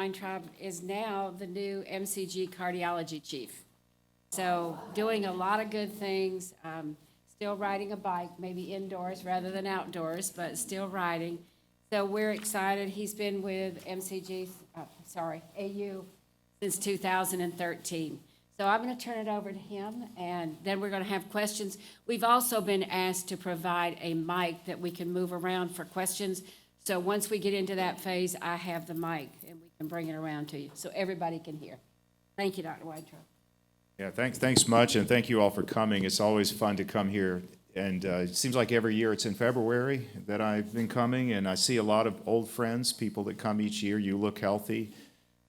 Weintraub is now the new MCG cardiology chief. So doing a lot of good things, still riding a bike, maybe indoors rather than outdoors, but still riding. So we're excited. He's been with AU since 2013. So I'm going to turn it over to him, and then we're going to have questions. We've also been asked to provide a mic that we can move around for questions. So once we get into that phase, I have the mic, and we can bring it around to you so everybody can hear. Thank you, Dr. Weintraub. Yeah, thanks much, and thank you all for coming. It's always fun to come here, and it seems like every year it's in February that I've been coming, and I see a lot of old friends, people that come each year. You look healthy.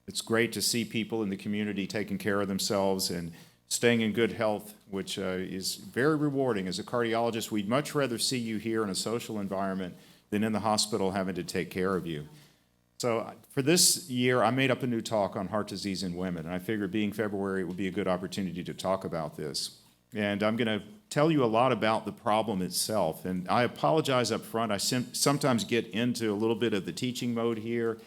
It's great to see people in the community taking care of themselves and staying in good health, which is very rewarding. As a cardiologist, we'd much rather see you here in a social environment than in the hospital having to take care of you. So for this year, I made up a new talk on heart disease in women, and I figured being February, it would be a good opportunity to talk about this. And I'm going to tell you a lot about the problem itself, and I apologize up front. I sometimes get into a little bit of the teaching mode here.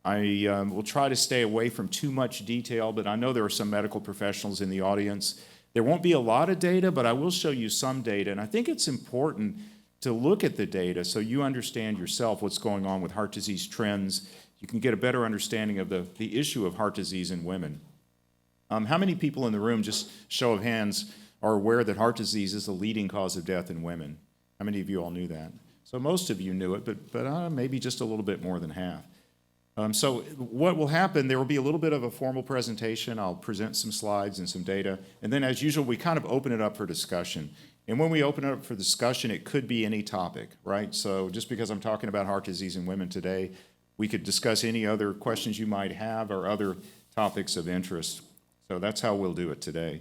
I will try to stay away from too much detail, but I know there are some medical professionals in the audience. There won't be a lot of data, but I will show you some data, and I think it's important to look at the data so you understand yourself what's going on with heart disease trends. You can get a better understanding of the issue of heart disease in women. How many people in the room, just show of hands, are aware that heart disease is the leading cause of death in women? How many of you all knew that? So most of you knew it, but maybe just a little bit more than half. So what will happen, there will be a little bit of a formal presentation. I'll present some slides and some data, and then as usual, we kind of open it up for discussion. And when we open it up for discussion, it could be any topic, right? So just because I'm talking about heart disease in women today, we could discuss any other questions you might have or other topics of interest. So that's how we'll do it today.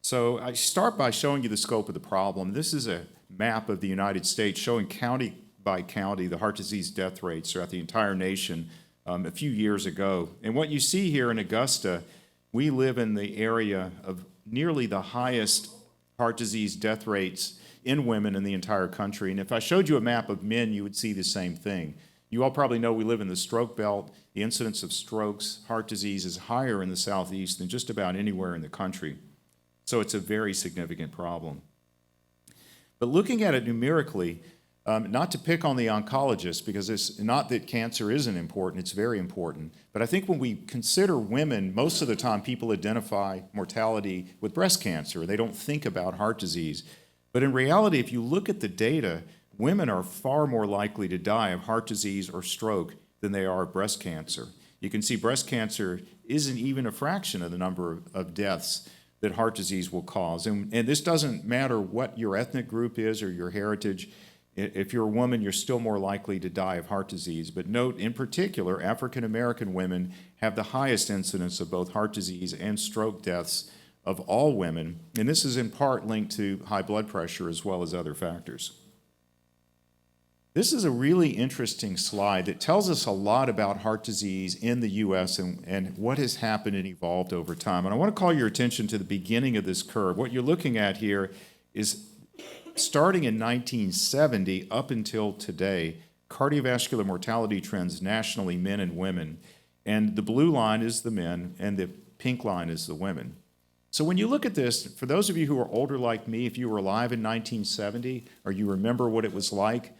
So I start by showing you the scope of the problem. This is a map of the United States showing county by county the heart disease death rates throughout the entire nation a few years ago. And what you see here in Augusta, we live in the area of nearly the highest heart disease death rates in women in the entire country. And if I showed you a map of men, you would see the same thing. You all probably know we live in the stroke belt. The incidence of strokes, heart disease is higher in the Southeast than just about anywhere in the country. So it's a very significant problem. But looking at it numerically, not to pick on the oncologists, because it's not that cancer isn't important, it's very important. But I think when we consider women, most of the time people identify mortality with breast cancer. They don't think about heart disease. But in reality, if you look at the data, women are far more likely to die of heart disease or stroke than they are of breast cancer. You can see breast cancer isn't even a fraction of the number of deaths that heart disease will cause. And this doesn't matter what your ethnic group is or your heritage. If you're a woman, you're still more likely to die of heart disease. But note, in particular, African American women have the highest incidence of both heart disease and stroke deaths of all women. And this is in part linked to high blood pressure as well as other factors. This is a really interesting slide that tells us a lot about heart disease in the U.S. and what has happened and evolved over time. And I want to call your attention to the beginning of this curve. What you're looking at here is starting in 1970 up until today, cardiovascular mortality trends nationally, men and women. And the blue line is the men, and the pink line is the women. So when you look at this, for those of you who are older like me, if you were alive in 1970, or you remember what it was like,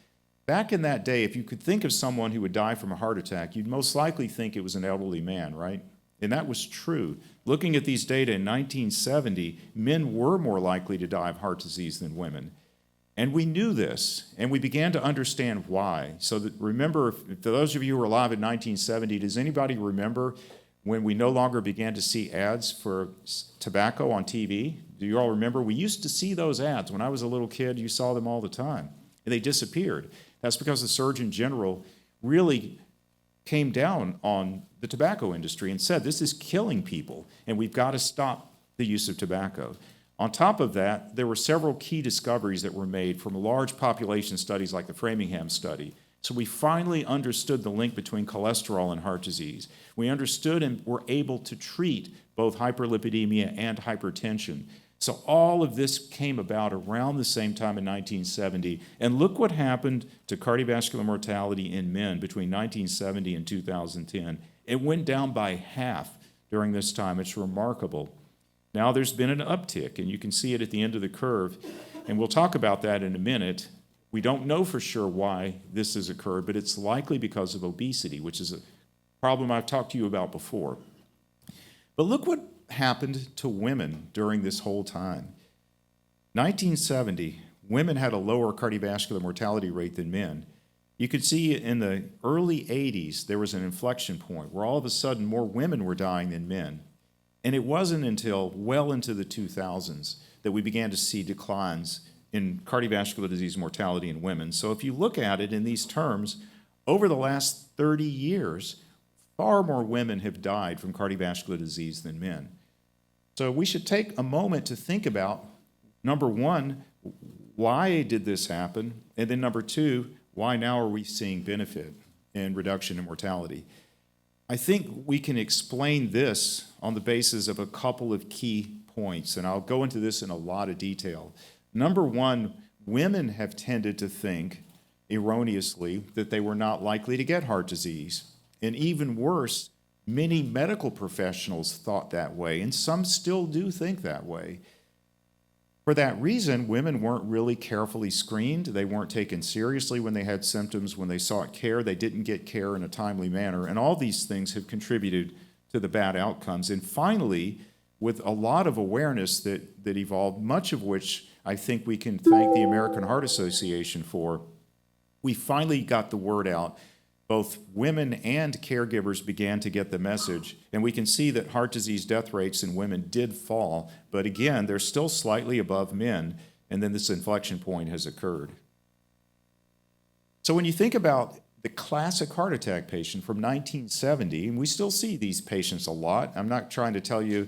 back in that day, if you could think of someone who would die from a heart attack, you'd most likely think it was an elderly man, right? And that was true. Looking at these data in 1970, men were more likely to die of heart disease than women. And we knew this, and we began to understand why. So that, remember, for those of you who were alive in 1970, does anybody remember when we no longer began to see ads for tobacco on TV? Do you all remember? We used to see those ads. When I was a little kid, you saw them all the time, and they disappeared. That's because the Surgeon General really came down on the tobacco industry and said, this is killing people, and we've got to stop the use of tobacco. On top of that, there were several key discoveries that were made from large population studies like the Framingham study. So we finally understood the link between cholesterol and heart disease. We understood and were able to treat both hyperlipidemia and hypertension. So all of this came about around the same time in 1970. And look what happened to cardiovascular mortality in men between 1970 and 2010. It went down by half during this time. It's remarkable. Now there's been an uptick, and you can see it at the end of the curve, and we'll talk about that in a minute. We don't know for sure why this has occurred, but it's likely because of obesity, which is a problem I've talked to you about before. But look what happened to women during this whole time. 1970, women had a lower cardiovascular mortality rate than men. You could see in the early 80s, there was an inflection point where all of a sudden more women were dying than men. And it wasn't until well into the 2000s that we began to see declines in cardiovascular disease mortality in women. So if you look at it in these terms, over the last 30 years, far more women have died from cardiovascular disease than men. So we should take a moment to think about, number one, why did this happen? And then number two, why now are we seeing benefit and reduction in mortality? I think we can explain this on the basis of a couple of key points, and I'll go into this in a lot of detail. Number one, women have tended to think, erroneously, that they were not likely to get heart disease. And even worse, many medical professionals thought that way, and some still do think that way. For that reason, women weren't really carefully screened. They weren't taken seriously when they had symptoms. When they sought care, they didn't get care in a timely manner. And all these things have contributed to the bad outcomes. And finally, with a lot of awareness that evolved, much of which I think we can thank the American Heart Association for, we finally got the word out. Both women and caregivers began to get the message, and we can see that heart disease death rates in women did fall, but again, they're still slightly above men, and then this inflection point has occurred. So when you think about the classic heart attack patient from 1970, and we still see these patients a lot. I'm not trying to tell you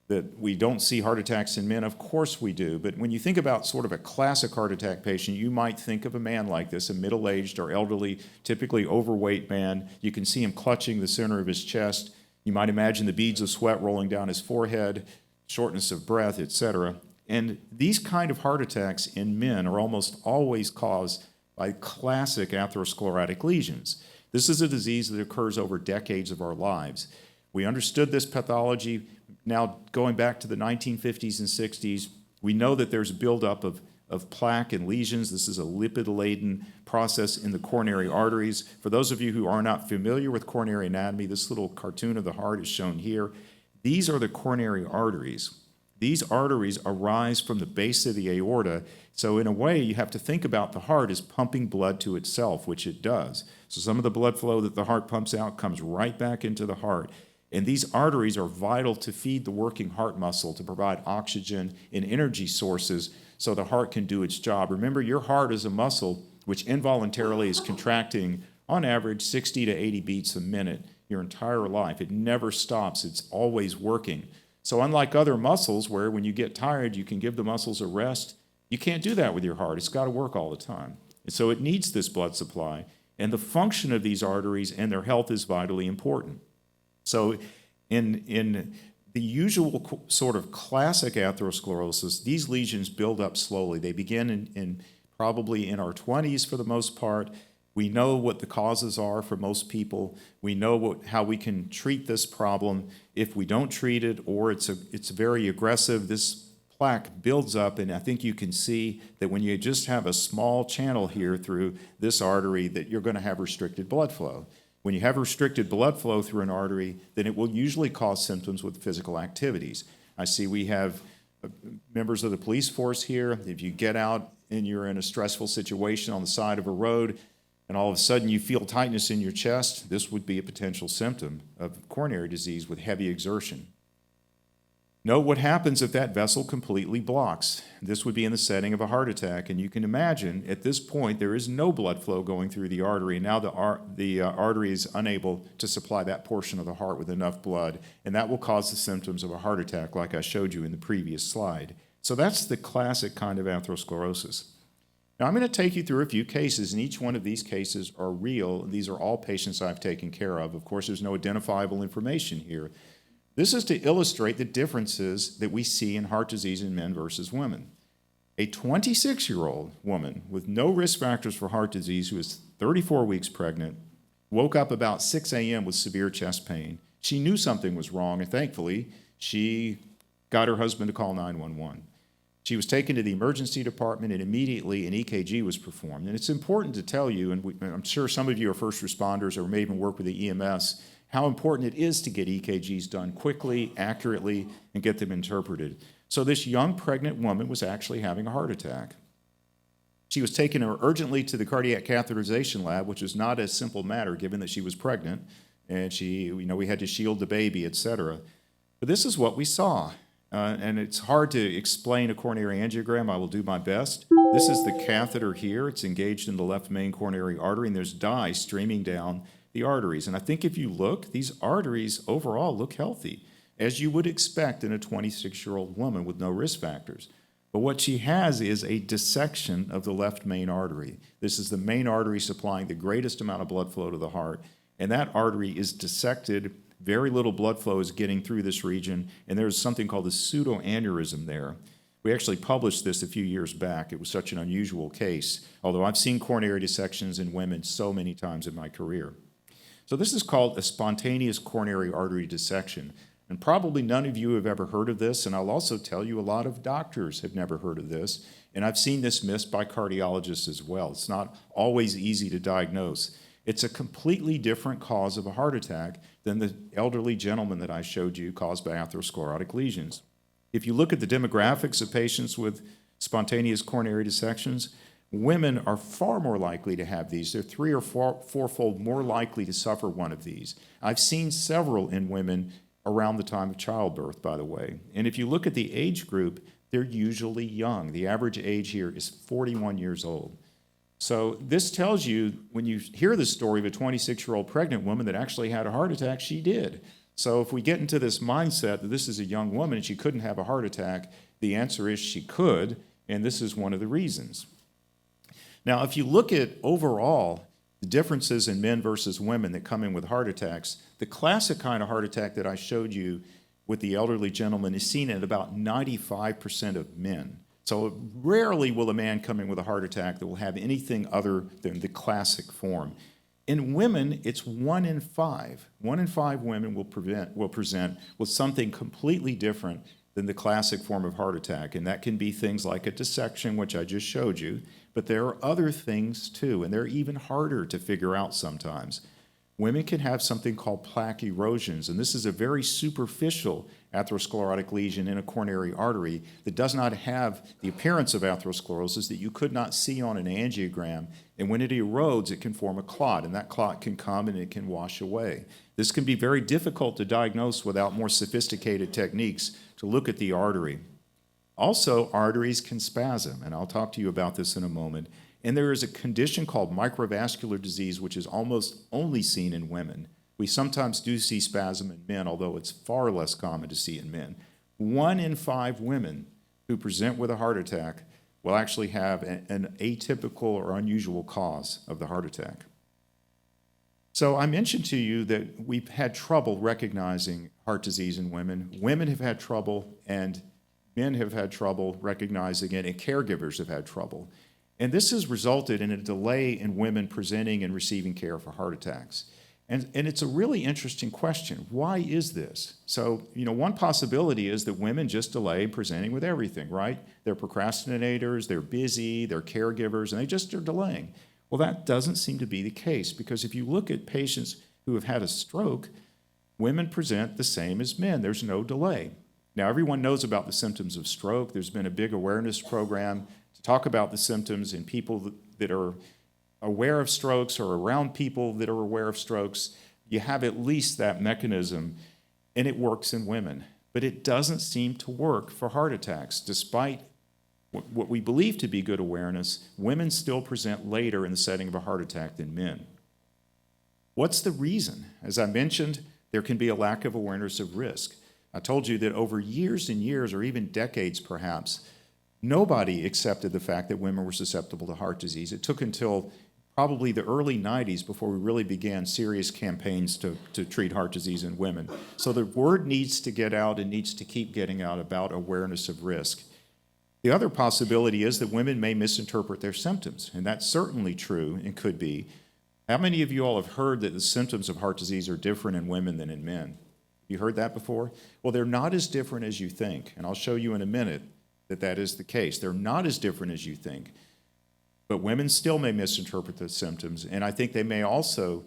that we don't see heart attacks in men. Of course we do. But when you think about sort of a classic heart attack patient, you might think of a man like this, a middle-aged or elderly, typically overweight man. You can see him clutching the center of his chest. You might imagine the beads of sweat rolling down his forehead, shortness of breath, etc. And these kind of heart attacks in men are almost always caused by classic atherosclerotic lesions. This is a disease that occurs over decades of our lives. We understood this pathology now going back to the 1950s and 60s. We know that there's buildup of plaque and lesions. This is a lipid-laden process in the coronary arteries. For those of you who are not familiar with coronary anatomy, this little cartoon of the heart is shown here. These are the coronary arteries. These arteries arise from the base of the aorta. So in a way, you have to think about the heart as pumping blood to itself, which it does. So some of the blood flow that the heart pumps out comes right back into the heart. And these arteries are vital to feed the working heart muscle, to provide oxygen and energy sources so the heart can do its job. Remember, your heart is a muscle which involuntarily is contracting on average 60 to 80 beats a minute your entire life. It never stops. It's always working. So unlike other muscles where when you get tired, you can give the muscles a rest, you can't do that with your heart. It's got to work all the time. And so it needs this blood supply. And the function of these arteries and their health is vitally important. So in the usual sort of classic atherosclerosis, these lesions build up slowly. They begin in probably in our 20s for the most part. We know what the causes are for most people. We know how we can treat this problem. If we don't treat it or it's very aggressive, this plaque builds up, and I think you can see that when you just have a small channel here through this artery that you're going to have restricted blood flow. When you have restricted blood flow through an artery, then it will usually cause symptoms with physical activities. I see we have members of the police force here. If you get out and you're in a stressful situation on the side of a road, and all of a sudden you feel tightness in your chest, this would be a potential symptom of coronary disease with heavy exertion. Note what happens if that vessel completely blocks. This would be in the setting of a heart attack, and you can imagine at this point there is no blood flow going through the artery. Now the artery is unable to supply that portion of the heart with enough blood, and that will cause the symptoms of a heart attack like I showed you in the previous slide. So that's the classic kind of atherosclerosis. Now I'm going to take you through a few cases, and each one of these cases are real. These are all patients I've taken care of. Of course, there's no identifiable information here. This is to illustrate the differences that we see in heart disease in men versus women. A 26-year-old woman with no risk factors for heart disease who is 34 weeks pregnant, woke up about 6 a.m. with severe chest pain. She knew something was wrong, and thankfully, she got her husband to call 911. She was taken to the emergency department, and immediately an EKG was performed. And it's important to tell you, and I'm sure some of you are first responders or may even work with the EMS, how important it is to get EKGs done quickly, accurately, and get them interpreted. So this young pregnant woman was actually having a heart attack. She was taken urgently to the cardiac catheterization lab, which was not a simple matter given that she was pregnant, and we had to shield the baby, et cetera. But this is what we saw. And it's hard to explain a coronary angiogram. I will do my best. This is the catheter here. It's engaged in the left main coronary artery, and there's dye streaming down the arteries. And I think if you look, these arteries overall look healthy, as you would expect in a 26-year-old woman with no risk factors. But what she has is a dissection of the left main artery. This is the main artery supplying the greatest amount of blood flow to the heart, and that artery is dissected. Very little blood flow is getting through this region, and there's something called a pseudoaneurysm there. We actually published this a few years back. It was such an unusual case, although I've seen coronary dissections in women so many times in my career. So this is called a spontaneous coronary artery dissection, and probably none of you have ever heard of this, and I'll also tell you a lot of doctors have never heard of this, and I've seen this missed by cardiologists as well. It's not always easy to diagnose. It's a completely different cause of a heart attack than the elderly gentleman that I showed you caused by atherosclerotic lesions. If you look at the demographics of patients with spontaneous coronary dissections, women are far more likely to have these. They're 3 or 4-fold more likely to suffer one of these. I've seen several in women around the time of childbirth, by the way. And if you look at the age group, they're usually young. The average age here is 41 years old. So this tells you, when you hear the story of a 26-year-old pregnant woman that actually had a heart attack, she did. So if we get into this mindset that this is a young woman and she couldn't have a heart attack, the answer is she could, and this is one of the reasons. Now, if you look at overall the differences in men versus women that come in with heart attacks, the classic kind of heart attack that I showed you with the elderly gentleman is seen in about 95% of men. So rarely will a man come in with a heart attack that will have anything other than the classic form. In women, it's 1 in 5. 1 in 5 women will present with something completely different than the classic form of heart attack. And that can be things like a dissection, which I just showed you, but there are other things too, and they're even harder to figure out sometimes. Women can have something called plaque erosions, and this is a very superficial atherosclerotic lesion in a coronary artery that does not have the appearance of atherosclerosis that you could not see on an angiogram. And when it erodes, it can form a clot, and that clot can come and it can wash away. This can be very difficult to diagnose without more sophisticated techniques to look at the artery. Also, arteries can spasm, and I'll talk to you about this in a moment. And there is a condition called microvascular disease, which is almost only seen in women. We sometimes do see spasm in men, although it's far less common to see in men. 1 in 5 women who present with a heart attack will actually have an atypical or unusual cause of the heart attack. So I mentioned to you that we've had trouble recognizing heart disease in women. Women have had trouble, and men have had trouble recognizing it, and caregivers have had trouble. And this has resulted in a delay in women presenting and receiving care for heart attacks. And it's a really interesting question. Why is this? So, one possibility is that women just delay presenting with everything, right? They're procrastinators, they're busy, they're caregivers, and they just are delaying. Well, that doesn't seem to be the case, because if you look at patients who have had a stroke, women present the same as men. There's no delay. Now, everyone knows about the symptoms of stroke. There's been a big awareness program to talk about the symptoms in people that are aware of strokes or around people that are aware of strokes. You have at least that mechanism, and it works in women. But it doesn't seem to work for heart attacks. Despite what we believe to be good awareness, women still present later in the setting of a heart attack than men. What's the reason? As I mentioned, there can be a lack of awareness of risk. I told you that over years and years, or even decades perhaps, nobody accepted the fact that women were susceptible to heart disease. It took until probably the early 90s before we really began serious campaigns to treat heart disease in women. So the word needs to get out and needs to keep getting out about awareness of risk. The other possibility is that women may misinterpret their symptoms, and that's certainly true and could be. How many of you all have heard that the symptoms of heart disease are different in women than in men? You heard that before? Well, they're not as different as you think, and I'll show you in a minute that that is the case. They're not as different as you think, but women still may misinterpret the symptoms, and I think they may also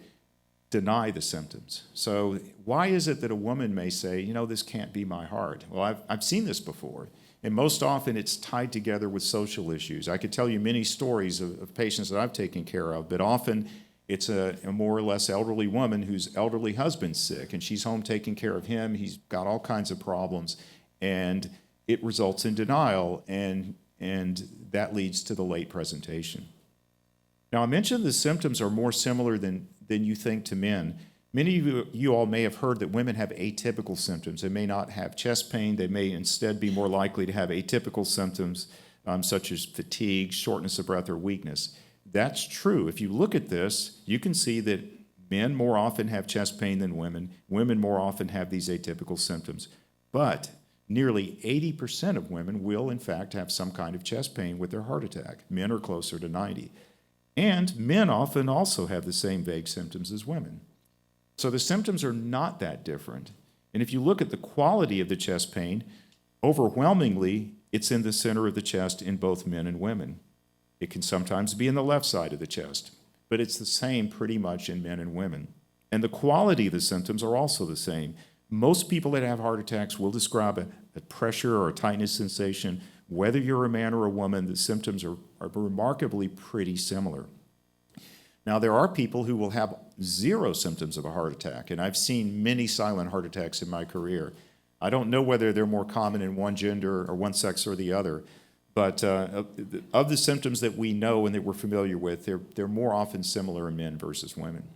deny the symptoms. So why is it that a woman may say, this can't be my heart? Well, I've seen this before, and most often it's tied together with social issues. I could tell you many stories of patients that I've taken care of, but often it's a more or less elderly woman whose elderly husband's sick, and she's home taking care of him. He's got all kinds of problems, and it results in denial, and that leads to the late presentation. Now, I mentioned the symptoms are more similar than you think to men. Many of you all may have heard that women have atypical symptoms. They may not have chest pain. They may instead be more likely to have atypical symptoms such as fatigue, shortness of breath, or weakness. That's true. If you look at this, you can see that men more often have chest pain than women. Women more often have these atypical symptoms. But nearly 80% of women will, in fact, have some kind of chest pain with their heart attack. Men are closer to 90%. And men often also have the same vague symptoms as women. So the symptoms are not that different. And if you look at the quality of the chest pain, overwhelmingly, it's in the center of the chest in both men and women. It can sometimes be in the left side of the chest, but it's the same pretty much in men and women. And the quality of the symptoms are also the same. Most people that have heart attacks will describe a pressure or a tightness sensation. Whether you're a man or a woman, the symptoms are remarkably pretty similar. Now, there are people who will have zero symptoms of a heart attack, and I've seen many silent heart attacks in my career. I don't know whether they're more common in one gender or one sex or the other, but of the symptoms that we know and that we're familiar with, they're more often similar in men versus women.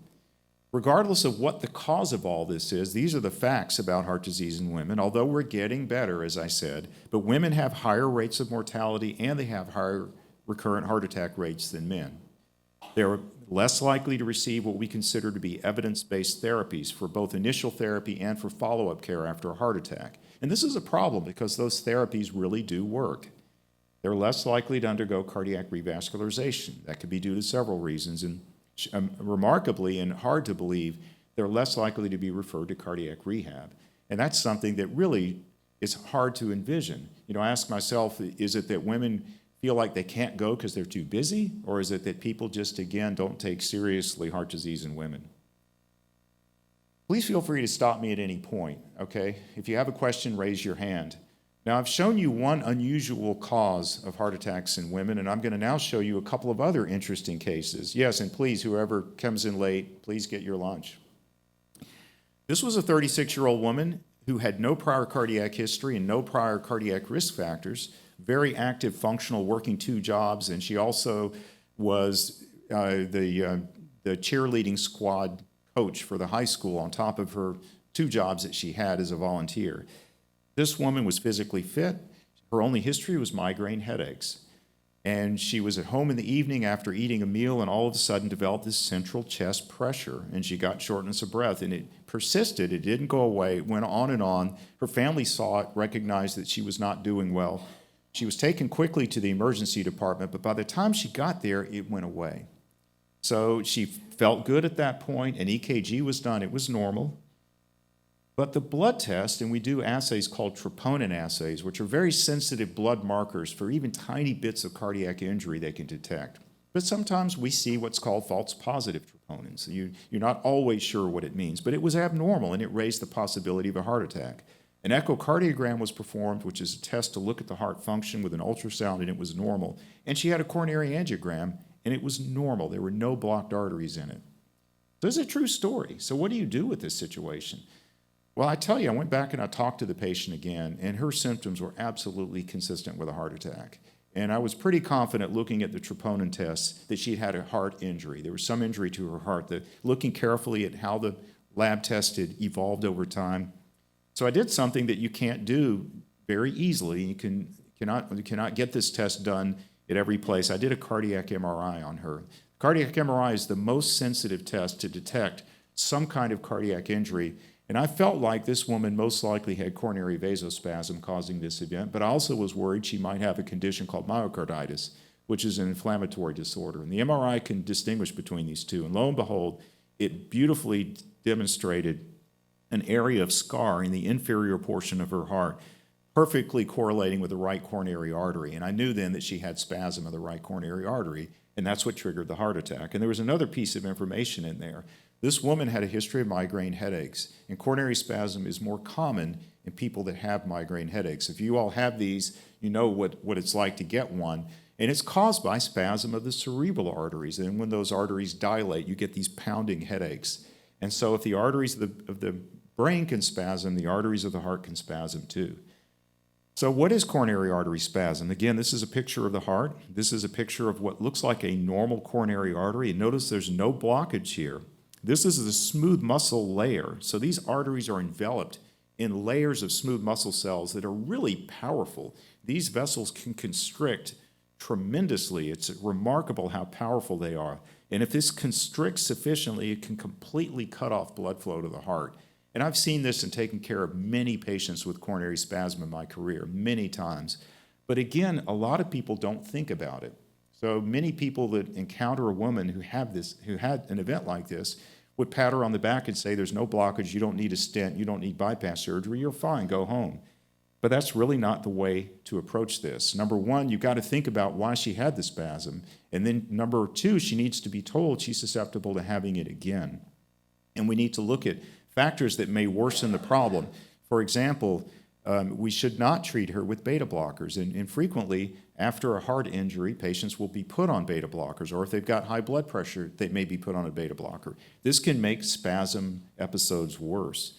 Regardless of what the cause of all this is, these are the facts about heart disease in women, although we're getting better, as I said, but women have higher rates of mortality and they have higher recurrent heart attack rates than men. They're less likely to receive what we consider to be evidence-based therapies for both initial therapy and for follow-up care after a heart attack. And this is a problem because those therapies really do work. They're less likely to undergo cardiac revascularization. That could be due to several reasons, and remarkably and hard to believe, they're less likely to be referred to cardiac rehab. And that's something that really is hard to envision. I ask myself, is it that women feel like they can't go because they're too busy? Or is it that people just, again, don't take seriously heart disease in women? Please feel free to stop me at any point, okay? If you have a question, raise your hand. Now, I've shown you one unusual cause of heart attacks in women, and I'm going to now show you a couple of other interesting cases. Yes, and please, whoever comes in late, please get your lunch. This was a 36-year-old woman who had no prior cardiac history and no prior cardiac risk factors, very active, functional, working 2 jobs, and she also was the cheerleading squad coach for the high school on top of her 2 jobs that she had as a volunteer. This woman was physically fit. Her only history was migraine headaches. And she was at home in the evening after eating a meal and all of a sudden developed this central chest pressure, and she got shortness of breath, and it persisted. It didn't go away. It went on and on. Her family saw it, recognized that she was not doing well. She was taken quickly to the emergency department, but by the time she got there, it went away. So she felt good at that point. An EKG was done. It was normal. But the blood test, and we do assays called troponin assays, which are very sensitive blood markers for even tiny bits of cardiac injury they can detect. But sometimes we see what's called false positive troponins. You're not always sure what it means, but it was abnormal, and it raised the possibility of a heart attack. An echocardiogram was performed, which is a test to look at the heart function with an ultrasound, and it was normal. And she had a coronary angiogram, and it was normal. There were no blocked arteries in it. So it's a true story. So what do you do with this situation? Well, I tell you, I went back and I talked to the patient again, and her symptoms were absolutely consistent with a heart attack. And I was pretty confident looking at the troponin tests that she had a heart injury. There was some injury to her heart. Looking carefully at how the lab test had evolved over time. So I did something that you can't do very easily. You cannot get this test done at every place. I did a cardiac MRI on her. Cardiac MRI is the most sensitive test to detect some kind of cardiac injury. And I felt like this woman most likely had coronary vasospasm causing this event, but I also was worried she might have a condition called myocarditis, which is an inflammatory disorder. And the MRI can distinguish between these two. And lo and behold, it beautifully demonstrated an area of scar in the inferior portion of her heart, perfectly correlating with the right coronary artery. And I knew then that she had spasm of the right coronary artery, and that's what triggered the heart attack. And there was another piece of information in there. This woman had a history of migraine headaches, and coronary spasm is more common in people that have migraine headaches. If you all have these, you know what it's like to get one, and it's caused by spasm of the cerebral arteries. And when those arteries dilate, you get these pounding headaches. And so if the arteries of the brain can spasm, the arteries of the heart can spasm too. So what is coronary artery spasm? Again, this is a picture of the heart. This is a picture of what looks like a normal coronary artery. And notice there's no blockage here. This is the smooth muscle layer. So these arteries are enveloped in layers of smooth muscle cells that are really powerful. These vessels can constrict tremendously. It's remarkable how powerful they are. And if this constricts sufficiently, it can completely cut off blood flow to the heart. And I've seen this and taken care of many patients with coronary spasm in my career, many times. But again, a lot of people don't think about it. So many people that encounter a woman who had an event like this would pat her on the back and say, there's no blockage, you don't need a stent, you don't need bypass surgery, you're fine, go home. But that's really not the way to approach this. Number one, you've got to think about why she had the spasm. And then number two, she needs to be told she's susceptible to having it again. And we need to look at factors that may worsen the problem. For example, we should not treat her with beta blockers. And frequently, after a heart injury, patients will be put on beta blockers, or if they've got high blood pressure, they may be put on a beta blocker. This can make spasm episodes worse.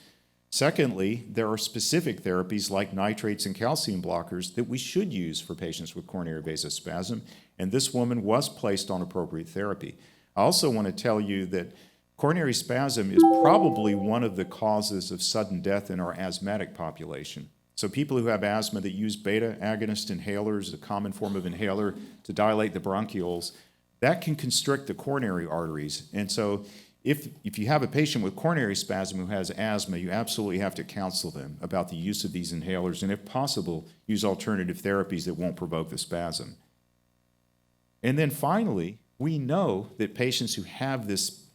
Secondly, there are specific therapies like nitrates and calcium blockers that we should use for patients with coronary vasospasm, and this woman was placed on appropriate therapy. I also want to tell you that coronary spasm is probably one of the causes of sudden death in our asthmatic population. So people who have asthma that use beta agonist inhalers, a common form of inhaler to dilate the bronchioles, that can constrict the coronary arteries. And so if you have a patient with coronary spasm who has asthma, you absolutely have to counsel them about the use of these inhalers, and if possible, use alternative therapies that won't provoke the spasm. And then finally, we know that patients who have this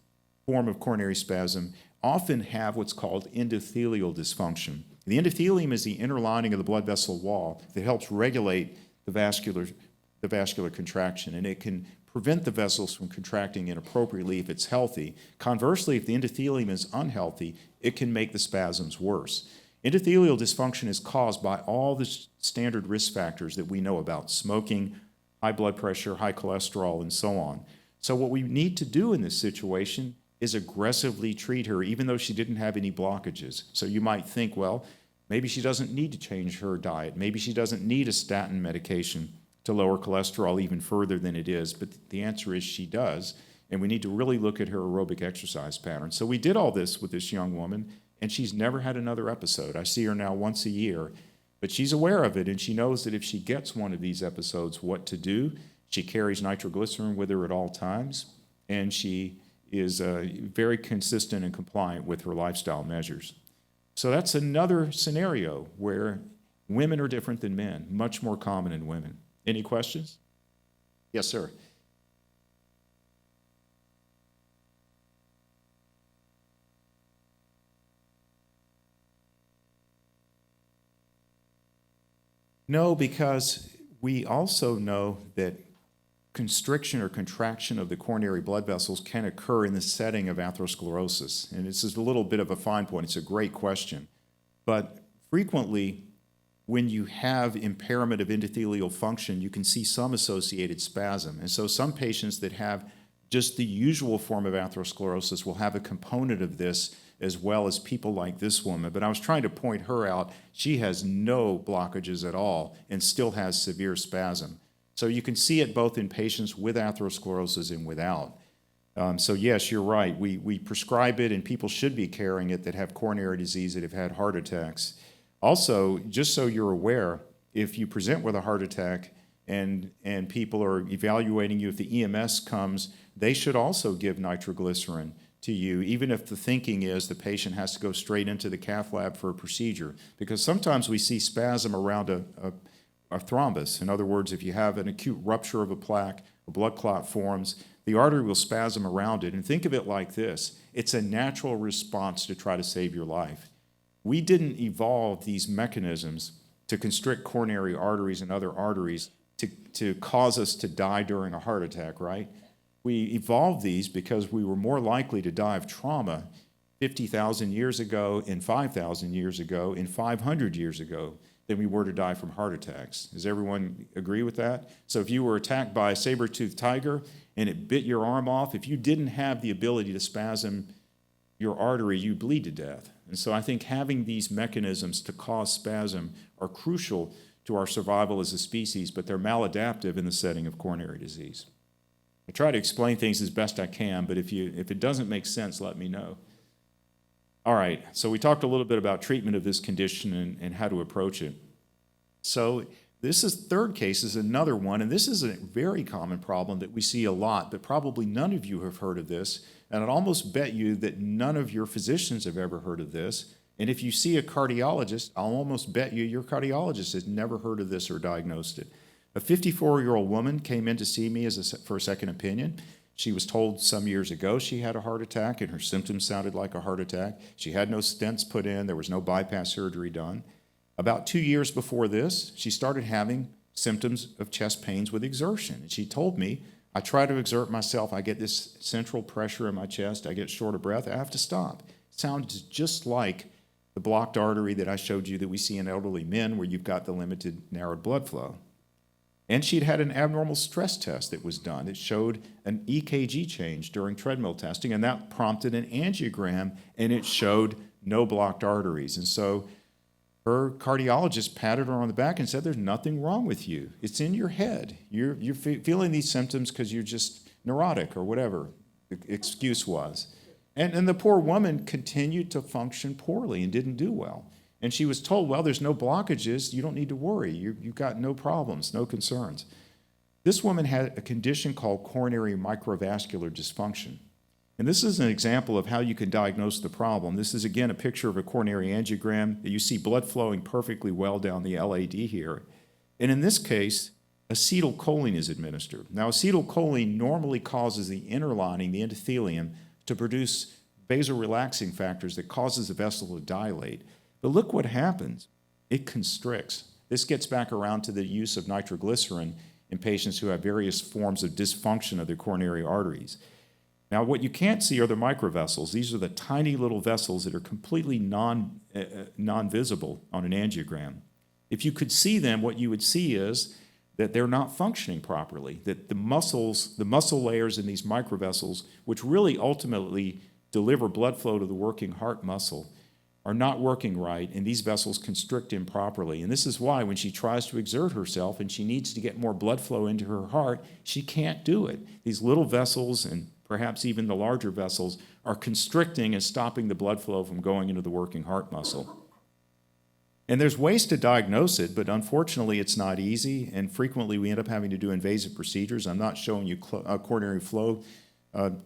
form of coronary spasm often have what's called endothelial dysfunction. The endothelium is the inner lining of the blood vessel wall that helps regulate the vascular contraction, and it can prevent the vessels from contracting inappropriately if it's healthy. Conversely, if the endothelium is unhealthy, it can make the spasms worse. Endothelial dysfunction is caused by all the standard risk factors that we know about: smoking, high blood pressure, high cholesterol, and so on. So what we need to do in this situation is aggressively treat her, even though she didn't have any blockages. So you might think, well, maybe she doesn't need to change her diet. Maybe she doesn't need a statin medication to lower cholesterol even further than it is. But the answer is she does, and we need to really look at her aerobic exercise pattern. So we did all this with this young woman, and she's never had another episode. I see her now once a year, but she's aware of it, and she knows that if she gets one of these episodes, what to do. She carries nitroglycerin with her at all times, and she is very consistent and compliant with her lifestyle measures. So that's another scenario where women are different than men, much more common in women. Any questions? Yes, sir. No, because we also know that constriction or contraction of the coronary blood vessels can occur in the setting of atherosclerosis. And this is a little bit of a fine point. It's a great question. But frequently, when you have impairment of endothelial function, you can see some associated spasm. And so some patients that have just the usual form of atherosclerosis will have a component of this, as well as people like this woman. But I was trying to point her out. She has no blockages at all and still has severe spasm. So you can see it both in patients with atherosclerosis and without. So yes, you're right. We prescribe it, and people should be carrying it that have coronary disease, that have had heart attacks. Also, just so you're aware, if you present with a heart attack and people are evaluating you, if the EMS comes, they should also give nitroglycerin to you, even if the thinking is the patient has to go straight into the cath lab for a procedure. Because sometimes we see spasm around a thrombus. In other words, if you have an acute rupture of a plaque, a blood clot forms, the artery will spasm around it. And think of it like this. It's a natural response to try to save your life. We didn't evolve these mechanisms to constrict coronary arteries and other arteries to cause us to die during a heart attack, right? We evolved these because we were more likely to die of trauma 50,000 years ago, and 5,000 years ago, and 500 years ago than we were to die from heart attacks. Does everyone agree with that? So if you were attacked by a saber-toothed tiger and it bit your arm off, if you didn't have the ability to spasm your artery, you bleed to death. And so I think having these mechanisms to cause spasm are crucial to our survival as a species, but they're maladaptive in the setting of coronary disease. I try to explain things as best I can, but if it doesn't make sense, let me know. All right, so we talked a little bit about treatment of this condition and how to approach it. So this third case is another one, and this is a very common problem that we see a lot, but probably none of you have heard of this, and I'd almost bet you that none of your physicians have ever heard of this. And if you see a cardiologist, I'll almost bet you your cardiologist has never heard of this or diagnosed it. A 54-year-old woman came in to see me for a second opinion. She was told some years ago she had a heart attack, and her symptoms sounded like a heart attack. She had no stents put in. There was no bypass surgery done. About 2 years before this, she started having symptoms of chest pains with exertion. And she told me, I try to exert myself. I get this central pressure in my chest. I get short of breath. I have to stop. It sounds just like the blocked artery that I showed you that we see in elderly men where you've got the limited narrowed blood flow. And she'd had an abnormal stress test that was done. It showed an EKG change during treadmill testing, and that prompted an angiogram, and it showed no blocked arteries. And so her cardiologist patted her on the back and said, there's nothing wrong with you. It's in your head. You're feeling these symptoms because you're just neurotic or whatever the excuse was. And the poor woman continued to function poorly and didn't do well. And she was told, well, there's no blockages. You don't need to worry. You've got no problems, no concerns. This woman had a condition called coronary microvascular dysfunction. And this is an example of how you can diagnose the problem. This is, again, a picture of a coronary angiogram. You see blood flowing perfectly well down the LAD here. And in this case, acetylcholine is administered. Now, acetylcholine normally causes the inner lining, the endothelium, to produce vasorelaxing factors that causes the vessel to dilate. But look what happens. It constricts. This gets back around to the use of nitroglycerin in patients who have various forms of dysfunction of their coronary arteries. Now, what you can't see are the microvessels. These are the tiny little vessels that are completely non-visible on an angiogram. If you could see them, what you would see is that they're not functioning properly, that the muscle layers in these microvessels, which really ultimately deliver blood flow to the working heart muscle, are not working right, and these vessels constrict improperly. And this is why when she tries to exert herself and she needs to get more blood flow into her heart, she can't do it. These little vessels, and perhaps even the larger vessels, are constricting and stopping the blood flow from going into the working heart muscle. And there's ways to diagnose it, but unfortunately it's not easy, and frequently we end up having to do invasive procedures. I'm not showing you coronary flow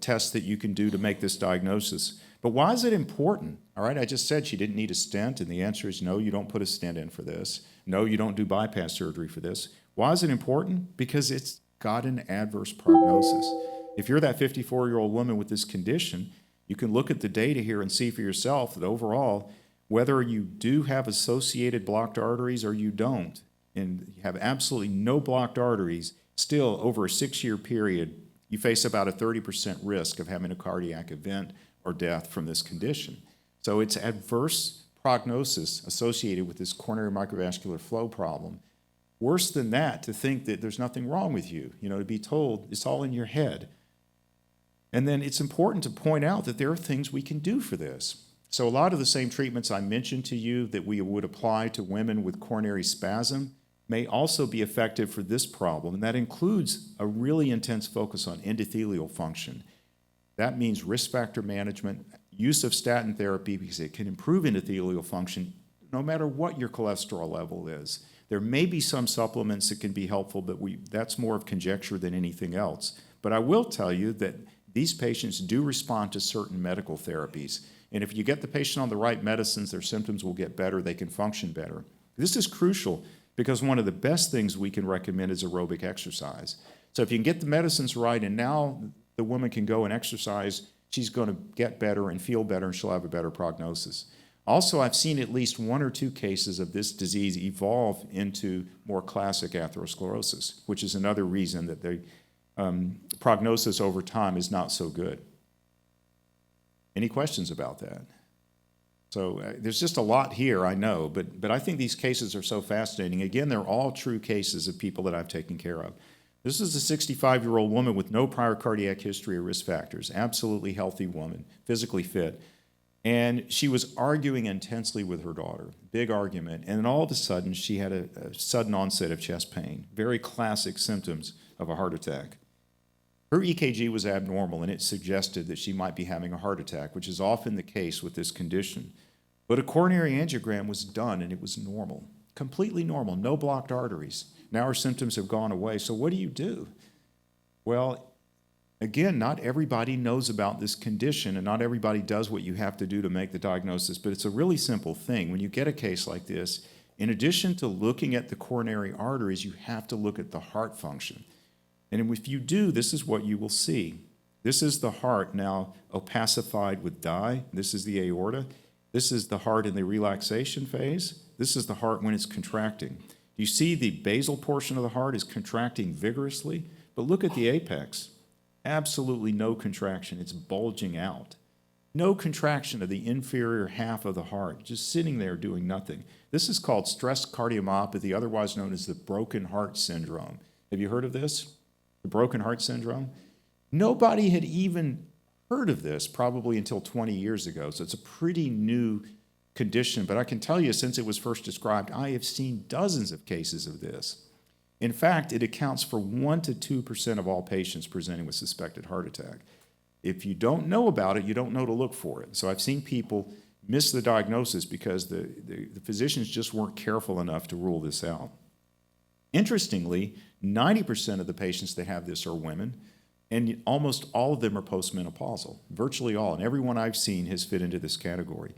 tests that you can do to make this diagnosis. But why is it important? All right, I just said she didn't need a stent, and the answer is no, you don't put a stent in for this. No, you don't do bypass surgery for this. Why is it important? Because it's got an adverse prognosis. If you're that 54-year-old woman with this condition, you can look at the data here and see for yourself that overall, whether you do have associated blocked arteries or you don't, and you have absolutely no blocked arteries, still over a 6-year period, you face about a 30% risk of having a cardiac event or death from this condition. So it's adverse prognosis associated with this coronary microvascular flow problem. Worse than that, to think that there's nothing wrong with you, to be told it's all in your head. And then it's important to point out that there are things we can do for this. So a lot of the same treatments I mentioned to you that we would apply to women with coronary spasm may also be effective for this problem, and that includes a really intense focus on endothelial function. That means risk factor management, use of statin therapy, because it can improve endothelial function no matter what your cholesterol level is. There may be some supplements that can be helpful, but that's more of conjecture than anything else. But I will tell you that these patients do respond to certain medical therapies. And if you get the patient on the right medicines, their symptoms will get better, they can function better. This is crucial because one of the best things we can recommend is aerobic exercise. So if you can get the medicines right and now the woman can go and exercise, she's going to get better and feel better and she'll have a better prognosis. Also, I've seen at least 1 or 2 cases of this disease evolve into more classic atherosclerosis, which is another reason that the prognosis over time is not so good. Any questions about that? So there's just a lot here, I know, but I think these cases are so fascinating. Again, they're all true cases of people that I've taken care of. This is a 65-year-old woman with no prior cardiac history or risk factors, absolutely healthy woman, physically fit. And she was arguing intensely with her daughter, big argument, and then all of a sudden she had a sudden onset of chest pain, very classic symptoms of a heart attack. Her EKG was abnormal, and it suggested that she might be having a heart attack, which is often the case with this condition. But a coronary angiogram was done, and it was normal, completely normal, no blocked arteries. Now her symptoms have gone away, so what do you do? Well, again, not everybody knows about this condition, and not everybody does what you have to do to make the diagnosis, but it's a really simple thing. When you get a case like this, in addition to looking at the coronary arteries, you have to look at the heart function. And if you do, this is what you will see. This is the heart now opacified with dye. This is the aorta. This is the heart in the relaxation phase. This is the heart when it's contracting. You see the basal portion of the heart is contracting vigorously, but look at the apex. Absolutely no contraction. It's bulging out. No contraction of the inferior half of the heart, just sitting there doing nothing. This is called stress cardiomyopathy, otherwise known as the broken heart syndrome. Have you heard of this? The broken heart syndrome? Nobody had even heard of this probably until 20 years ago, so it's a pretty new condition. But I can tell you, since it was first described, I have seen dozens of cases of this. In fact, it accounts for 1 to 2% of all patients presenting with suspected heart attack. If you don't know about it, you don't know to look for it. So I've seen people miss the diagnosis because the physicians just weren't careful enough to rule this out. Interestingly, 90% of the patients that have this are women, and almost all of them are postmenopausal, virtually all, and everyone I've seen has fit into this category.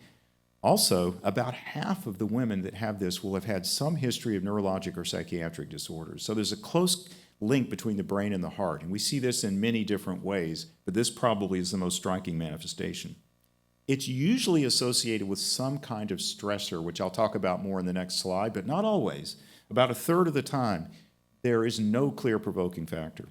Also, about half of the women that have this will have had some history of neurologic or psychiatric disorders. So there's a close link between the brain and the heart, and we see this in many different ways, but this probably is the most striking manifestation. It's usually associated with some kind of stressor, which I'll talk about more in the next slide, but not always. About a third of the time, there is no clear provoking factor.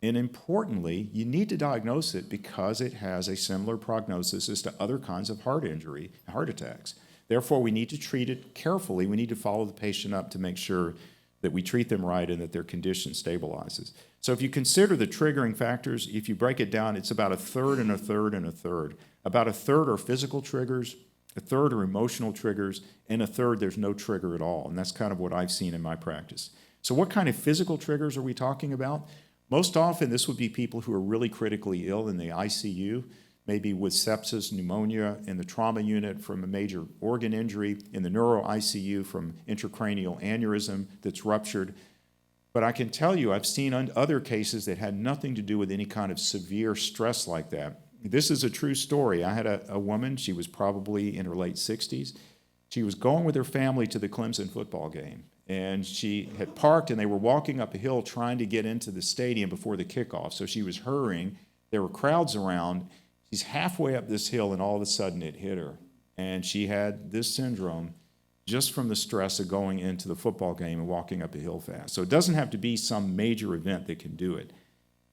And importantly, you need to diagnose it because it has a similar prognosis as to other kinds of heart injury, heart attacks. Therefore, we need to treat it carefully. We need to follow the patient up to make sure that we treat them right and that their condition stabilizes. So if you consider the triggering factors, if you break it down, it's about a third and a third and a third. About a third are physical triggers, a third are emotional triggers, and a third there's no trigger at all. And that's kind of what I've seen in my practice. So what kind of physical triggers are we talking about? Most often, this would be people who are really critically ill in the ICU, maybe with sepsis, pneumonia, in the trauma unit from a major organ injury, in the neuro ICU from intracranial aneurysm that's ruptured. But I can tell you, I've seen other cases that had nothing to do with any kind of severe stress like that. This is a true story. I had a woman, she was probably in her late 60s. She was going with her family to the Clemson football game. And she had parked, and they were walking up a hill trying to get into the stadium before the kickoff. So she was hurrying. There were crowds around. She's halfway up this hill, and all of a sudden it hit her. And she had this syndrome just from the stress of going into the football game and walking up a hill fast. So it doesn't have to be some major event that can do it.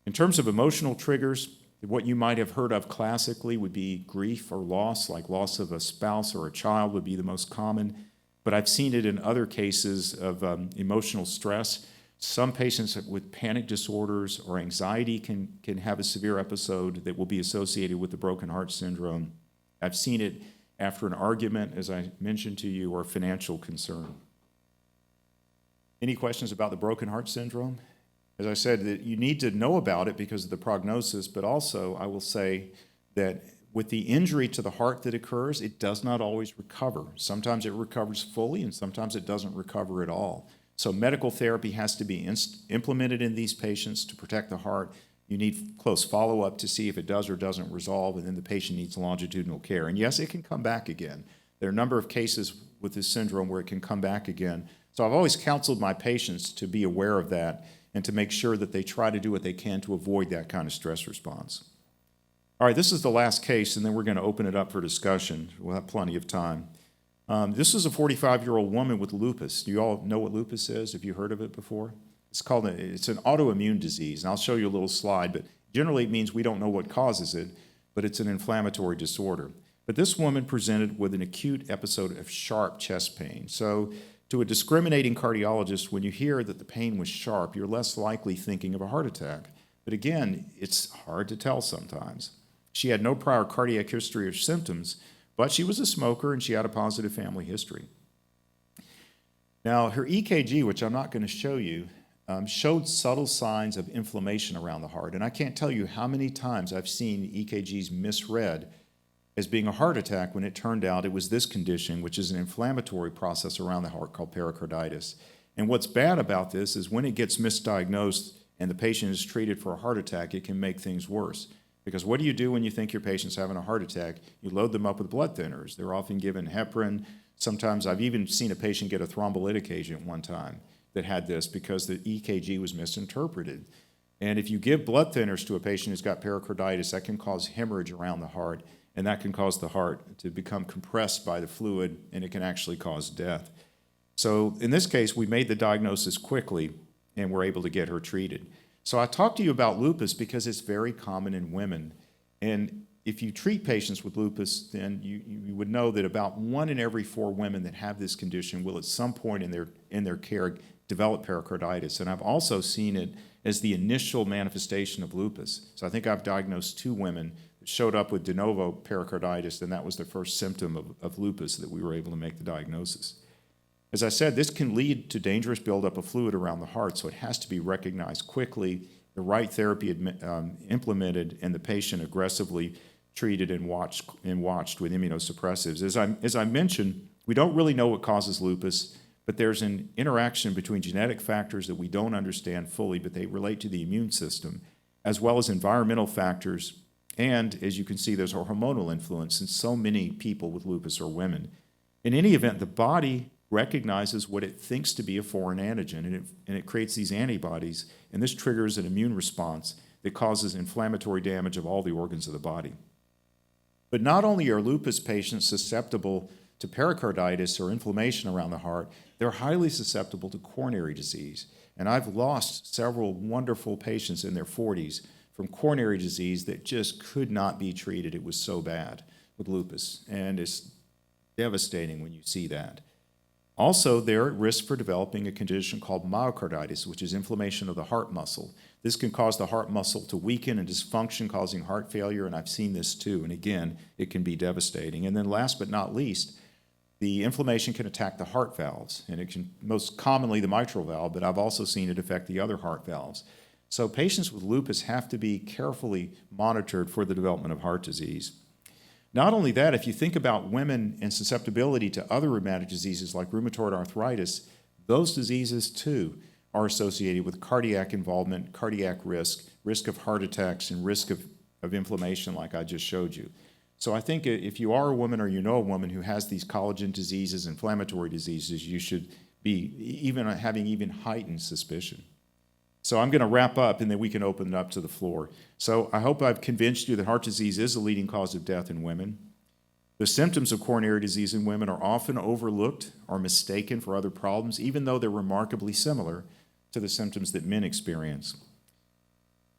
In terms of emotional triggers, what you might have heard of classically would be grief or loss, like loss of a spouse or a child would be the most common. But I've seen it in other cases of emotional stress. Some patients with panic disorders or anxiety can have a severe episode that will be associated with the broken heart syndrome. I've seen it after an argument, as I mentioned to you, or financial concern. Any questions about the broken heart syndrome? As I said, that you need to know about it because of the prognosis, but also I will say that with the injury to the heart that occurs, it does not always recover. Sometimes it recovers fully, and sometimes it doesn't recover at all. So medical therapy has to be implemented in these patients to protect the heart. You need close follow-up to see if it does or doesn't resolve, and then the patient needs longitudinal care. And yes, it can come back again. There are a number of cases with this syndrome where it can come back again. So I've always counseled my patients to be aware of that and to make sure that they try to do what they can to avoid that kind of stress response. All right, this is the last case, and then we're going to open it up for discussion. We'll have plenty of time. This is a 45-year-old woman with lupus. Do you all know what lupus is? Have you heard of it before? It's an autoimmune disease, and I'll show you a little slide, but generally it means we don't know what causes it, but it's an inflammatory disorder. But this woman presented with an acute episode of sharp chest pain. So to a discriminating cardiologist, when you hear that the pain was sharp, you're less likely thinking of a heart attack. But again, it's hard to tell sometimes. She had no prior cardiac history or symptoms, but she was a smoker and she had a positive family history. Now, her EKG, which I'm not going to show you, showed subtle signs of inflammation around the heart. And I can't tell you how many times I've seen EKGs misread as being a heart attack when it turned out it was this condition, which is an inflammatory process around the heart called pericarditis. And what's bad about this is when it gets misdiagnosed and the patient is treated for a heart attack, it can make things worse. Because what do you do when you think your patient's having a heart attack? You load them up with blood thinners. They're often given heparin. Sometimes I've even seen a patient get a thrombolytic agent one time that had this because the EKG was misinterpreted. And if you give blood thinners to a patient who's got pericarditis, that can cause hemorrhage around the heart, and that can cause the heart to become compressed by the fluid, and it can actually cause death. So in this case, we made the diagnosis quickly, and we're able to get her treated. So I talked to you about lupus because it's very common in women. And if you treat patients with lupus, then you would know that about 1 in every 4 women that have this condition will at some point in their care develop pericarditis. And I've also seen it as the initial manifestation of lupus. So I think I've diagnosed 2 women that showed up with de novo pericarditis, and that was the first symptom of lupus that we were able to make the diagnosis. As I said, this can lead to dangerous buildup of fluid around the heart, so it has to be recognized quickly, the right therapy implemented, and the patient aggressively treated and watched with immunosuppressives. As I mentioned, we don't really know what causes lupus, but there's an interaction between genetic factors that we don't understand fully, but they relate to the immune system, as well as environmental factors, and as you can see, there's a hormonal influence, since so many people with lupus are women. In any event, the body recognizes what it thinks to be a foreign antigen, and it creates these antibodies, and this triggers an immune response that causes inflammatory damage of all the organs of the body. But not only are lupus patients susceptible to pericarditis or inflammation around the heart, they're highly susceptible to coronary disease. And I've lost several wonderful patients in their 40s from coronary disease that just could not be treated. It was so bad with lupus, and it's devastating when you see that. Also, they're at risk for developing a condition called myocarditis, which is inflammation of the heart muscle. This can cause the heart muscle to weaken and dysfunction, causing heart failure, and I've seen this too. And again, it can be devastating. And then last but not least, the inflammation can attack the heart valves, and it can most commonly the mitral valve, but I've also seen it affect the other heart valves. So patients with lupus have to be carefully monitored for the development of heart disease. Not only that, if you think about women and susceptibility to other rheumatic diseases like rheumatoid arthritis, those diseases too are associated with cardiac involvement, cardiac risk of heart attacks, and risk of inflammation like I just showed you. So I think if you are a woman or you know a woman who has these collagen diseases, inflammatory diseases, you should be having even heightened suspicion. So I'm going to wrap up, and then we can open it up to the floor. So I hope I've convinced you that heart disease is a leading cause of death in women. The symptoms of coronary disease in women are often overlooked or mistaken for other problems, even though they're remarkably similar to the symptoms that men experience.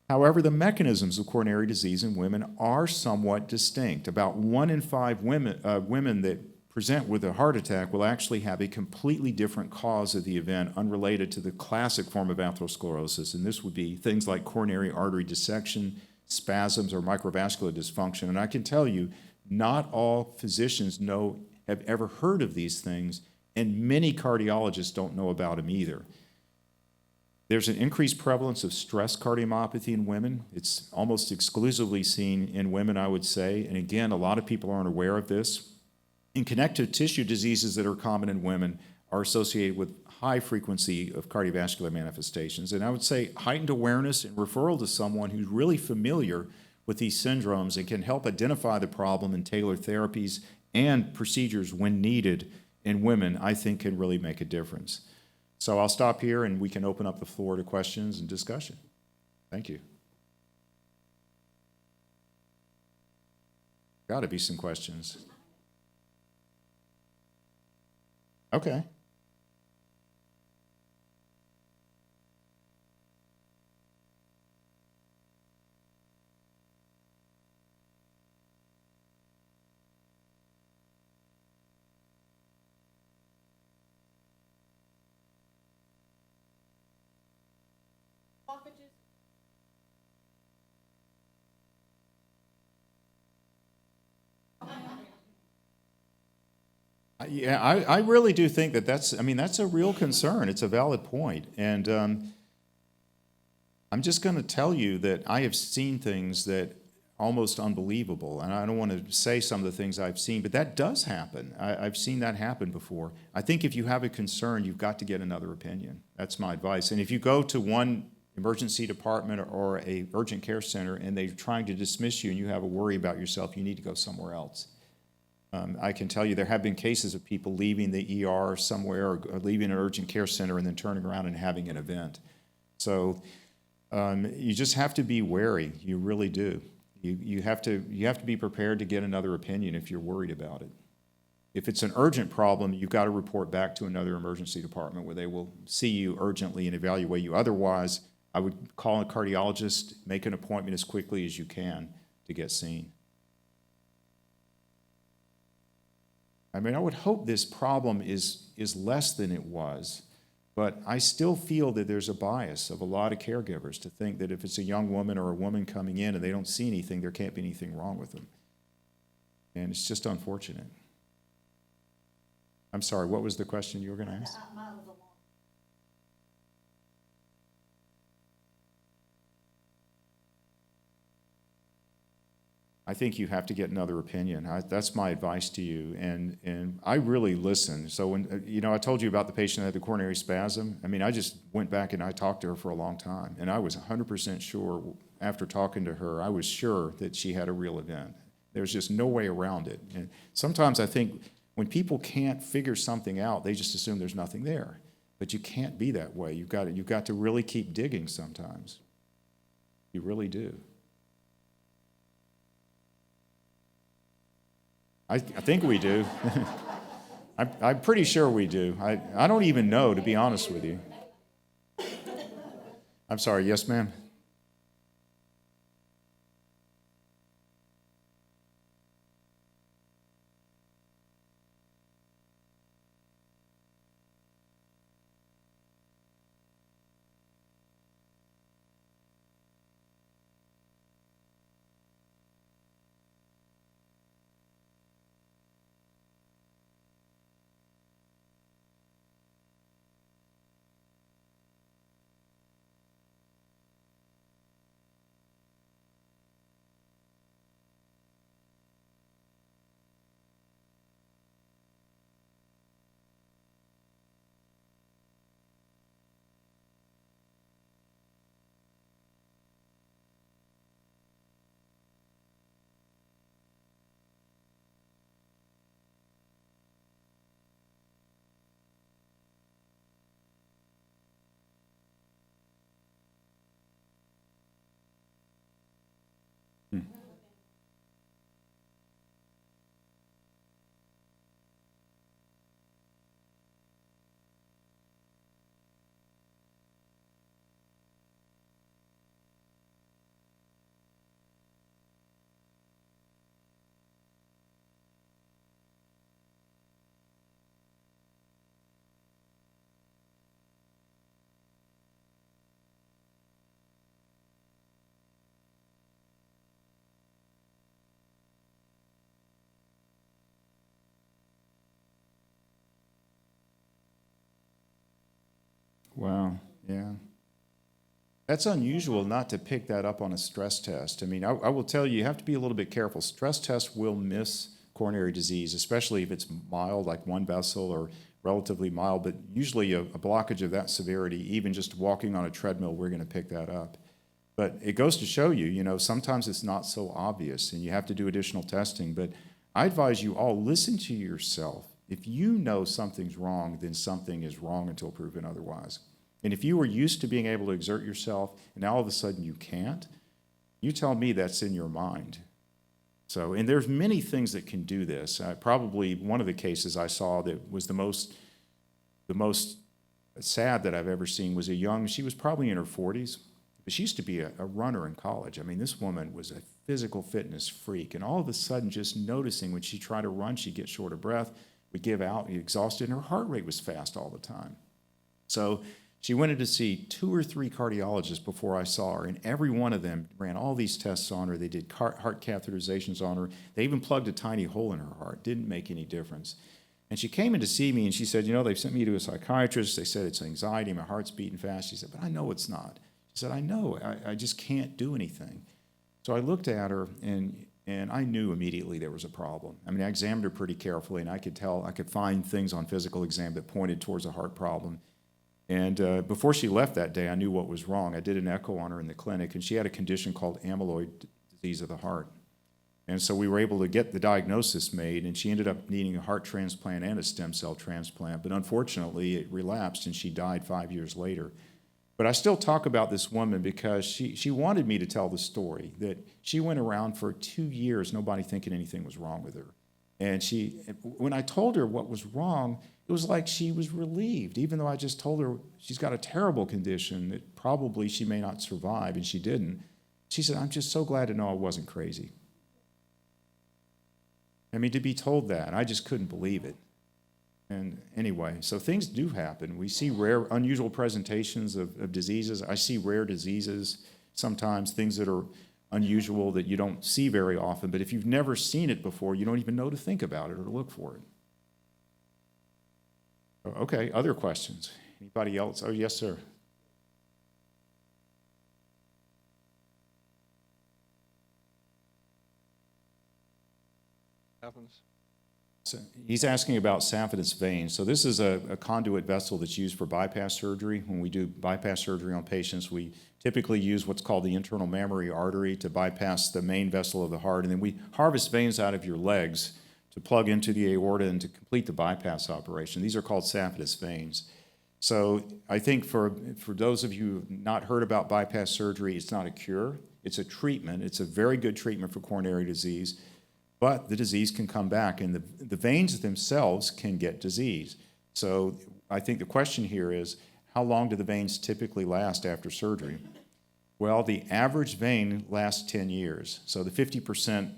However, the mechanisms of coronary disease in women are somewhat distinct. About 1 in 5 women that present with a heart attack will actually have a completely different cause of the event unrelated to the classic form of atherosclerosis, and this would be things like coronary artery dissection, spasms, or microvascular dysfunction. And I can tell you, not all physicians have ever heard of these things, and many cardiologists don't know about them either. There's an increased prevalence of stress cardiomyopathy in women. It's almost exclusively seen in women, I would say, and again, a lot of people aren't aware of this. And connective tissue diseases that are common in women are associated with high frequency of cardiovascular manifestations. And I would say heightened awareness and referral to someone who's really familiar with these syndromes and can help identify the problem and tailor therapies and procedures when needed in women, I think can really make a difference. So I'll stop here and we can open up the floor to questions and discussion. Thank you. Got to be some questions. Okay. Yeah, I really do think that that's a real concern. It's a valid point. And I'm just going to tell you that I have seen things that almost unbelievable. And I don't want to say some of the things I've seen, but that does happen. I've seen that happen before. I think if you have a concern, you've got to get another opinion. That's my advice. And if you go to one emergency department or a urgent care center and they're trying to dismiss you and you have a worry about yourself, you need to go somewhere else. I can tell you there have been cases of people leaving the ER somewhere or leaving an urgent care center and then turning around and having an event. So you just have to be wary. You really do. You have to be prepared to get another opinion if you're worried about it. If it's an urgent problem, you've got to report back to another emergency department where they will see you urgently and evaluate you. Otherwise, I would call a cardiologist, make an appointment as quickly as you can to get seen. I mean, I would hope this problem is less than it was, but I still feel that there's a bias of a lot of caregivers to think that if it's a young woman or a woman coming in and they don't see anything, there can't be anything wrong with them. And it's just unfortunate. I'm sorry, what was the question you were going to ask? I think you have to get another opinion. That's my advice to you. And I really listen. So when, I told you about the patient that had the coronary spasm. I mean, I just went back and I talked to her for a long time. And I was 100% sure after talking to her, I was sure that she had a real event. There's just no way around it. And sometimes I think when people can't figure something out, they just assume there's nothing there. But you can't be that way. You've got to really keep digging sometimes. You really do. I think we do. I'm pretty sure we do. I don't even know, to be honest with you. I'm sorry, yes, ma'am? Wow, yeah. That's unusual not to pick that up on a stress test. I mean, I will tell you, you have to be a little bit careful. Stress tests will miss coronary disease, especially if it's mild, like one vessel, or relatively mild, but usually a blockage of that severity, even just walking on a treadmill, we're going to pick that up. But it goes to show you, sometimes it's not so obvious, and you have to do additional testing. But I advise you all, listen to yourself. If you know something's wrong, then something is wrong until proven otherwise. And if you were used to being able to exert yourself, and now all of a sudden you can't, you tell me that's in your mind. So, and there's many things that can do this. Probably one of the cases I saw that was the most sad that I've ever seen was she was probably in her 40s, but she used to be a runner in college. I mean, this woman was a physical fitness freak, and all of a sudden just noticing when she tried to run, she'd get short of breath, would give out, exhausted, and her heart rate was fast all the time. So she went in to see 2 or 3 cardiologists before I saw her, and every one of them ran all these tests on her. They did heart catheterizations on her. They even plugged a tiny hole in her heart. Didn't make any difference. And she came in to see me, and she said, they've sent me to a psychiatrist. They said it's anxiety. My heart's beating fast. She said, but I know it's not. She said, I know. I just can't do anything. So I looked at her, and I knew immediately there was a problem. I mean, I examined her pretty carefully, and I could find things on physical exam that pointed towards a heart problem. And before she left that day, I knew what was wrong. I did an echo on her in the clinic, and she had a condition called amyloid disease of the heart. And so we were able to get the diagnosis made, and she ended up needing a heart transplant and a stem cell transplant. But unfortunately, it relapsed, and she died 5 years later. But I still talk about this woman because she wanted me to tell the story, that she went around for 2 years, nobody thinking anything was wrong with her. And when I told her what was wrong, it was like she was relieved, even though I just told her she's got a terrible condition that probably she may not survive, and she didn't. She said, I'm just so glad to know I wasn't crazy. I mean, to be told that, I just couldn't believe it. And anyway, so things do happen. We see rare, unusual presentations of diseases. I see rare diseases, sometimes things that are unusual that you don't see very often, but if you've never seen it before, you don't even know to think about it or to look for it. Okay, other questions? Anybody else? Oh, yes, sir. Happens. So he's asking about saphenous veins. So this is a conduit vessel that's used for bypass surgery. When we do bypass surgery on patients, we typically use what's called the internal mammary artery to bypass the main vessel of the heart, and then we harvest veins out of your legs to plug into the aorta and to complete the bypass operation. These are called saphenous veins. So I think for those of you who have not heard about bypass surgery, it's not a cure, it's a treatment. It's a very good treatment for coronary disease, but the disease can come back, and the veins themselves can get disease. So I think the question here is, how long do the veins typically last after surgery? Well, the average vein lasts 10 years. So the 50%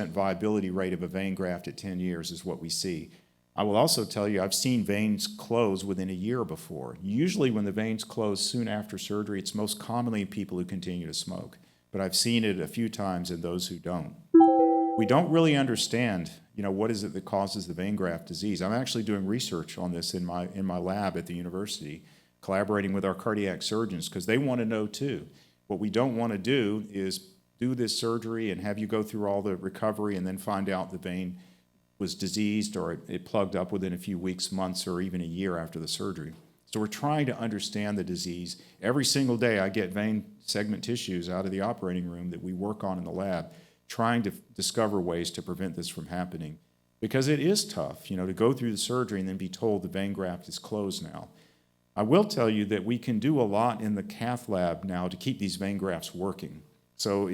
viability rate of a vein graft at 10 years is what we see. I will also tell you, I've seen veins close within a year before. Usually when the veins close soon after surgery, it's most commonly in people who continue to smoke. But I've seen it a few times in those who don't. We don't really understand, what is it that causes the vein graft disease. I'm actually doing research on this in my lab at the university, collaborating with our cardiac surgeons, because they want to know too. What we don't want to do is do this surgery and have you go through all the recovery and then find out the vein was diseased or it plugged up within a few weeks, months, or even a year after the surgery. So we're trying to understand the disease. Every single day I get vein segment tissues out of the operating room that we work on in the lab, trying to discover ways to prevent this from happening. Because it is tough, to go through the surgery and then be told the vein graft is closed now. I will tell you that we can do a lot in the cath lab now to keep these vein grafts working. So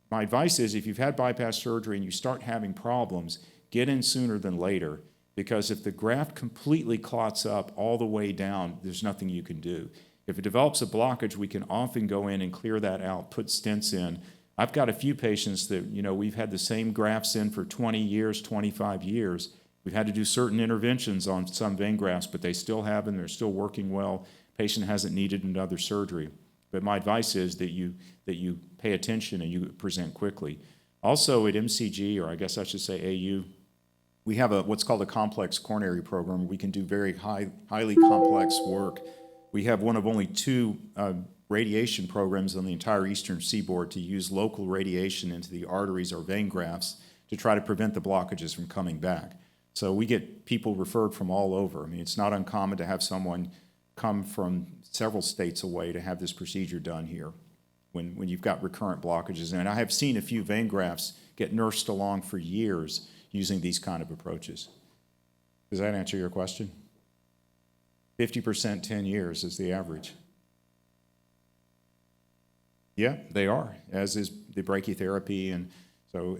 my advice is, if you've had bypass surgery and you start having problems, get in sooner than later, because if the graft completely clots up all the way down, there's nothing you can do. If it develops a blockage, we can often go in and clear that out, put stents in. I've got a few patients that, we've had the same grafts in for 20 years, 25 years. We've had to do certain interventions on some vein grafts, but they still have them, they're still working well. Patient hasn't needed another surgery. But my advice is that you pay attention and you present quickly. Also at MCG, or I guess I should say AU, we have what's called a complex coronary program. We can do very highly complex work. We have one of only 2 radiation programs on the entire eastern seaboard to use local radiation into the arteries or vein grafts to try to prevent the blockages from coming back. So we get people referred from all over. I mean, it's not uncommon to have someone come from several states away to have this procedure done here when you've got recurrent blockages. And I have seen a few vein grafts get nursed along for years, using these kind of approaches. Does that answer your question? 50% 10 years is the average. Yeah, they are, as is the brachytherapy. And so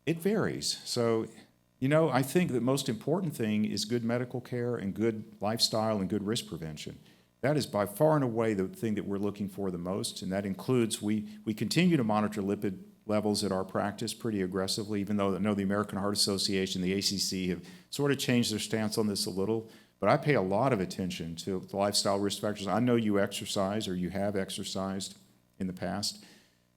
it varies. So, I think the most important thing is good medical care and good lifestyle and good risk prevention. That is by far and away the thing that we're looking for the most, and that includes we continue to monitor lipid levels at our practice pretty aggressively, even though I know the American Heart Association, the ACC have sort of changed their stance on this a little, but I pay a lot of attention to the lifestyle risk factors. I know you exercise or you have exercised in the past.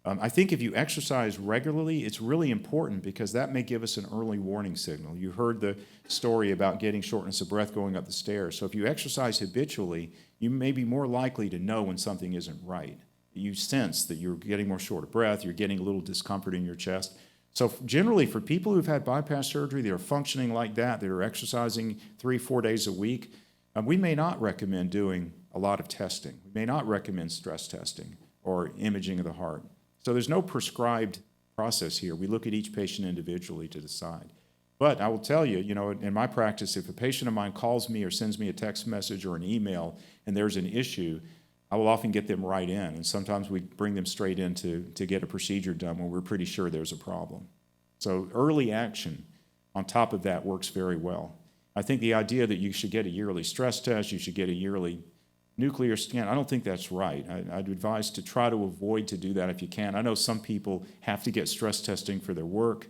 I think if you exercise regularly, it's really important because that may give us an early warning signal. You heard the story about getting shortness of breath going up the stairs. So if you exercise habitually, you may be more likely to know when something isn't right. You sense that you're getting more short of breath, you're getting a little discomfort in your chest. So generally, for people who've had bypass surgery, that are functioning like that are exercising 3-4 days a week, we may not recommend doing a lot of testing. We may not recommend stress testing or imaging of the heart. So there's no prescribed process here. We look at each patient individually to decide. But I will tell you, in my practice, if a patient of mine calls me or sends me a text message or an email and there's an issue, I will often get them right in. And sometimes we bring them straight in to get a procedure done when we're pretty sure there's a problem. So early action on top of that works very well. I think the idea that you should get a yearly stress test, you should get a yearly nuclear scan, I don't think that's right. I'd advise to try to avoid to do that if you can. I know some people have to get stress testing for their work,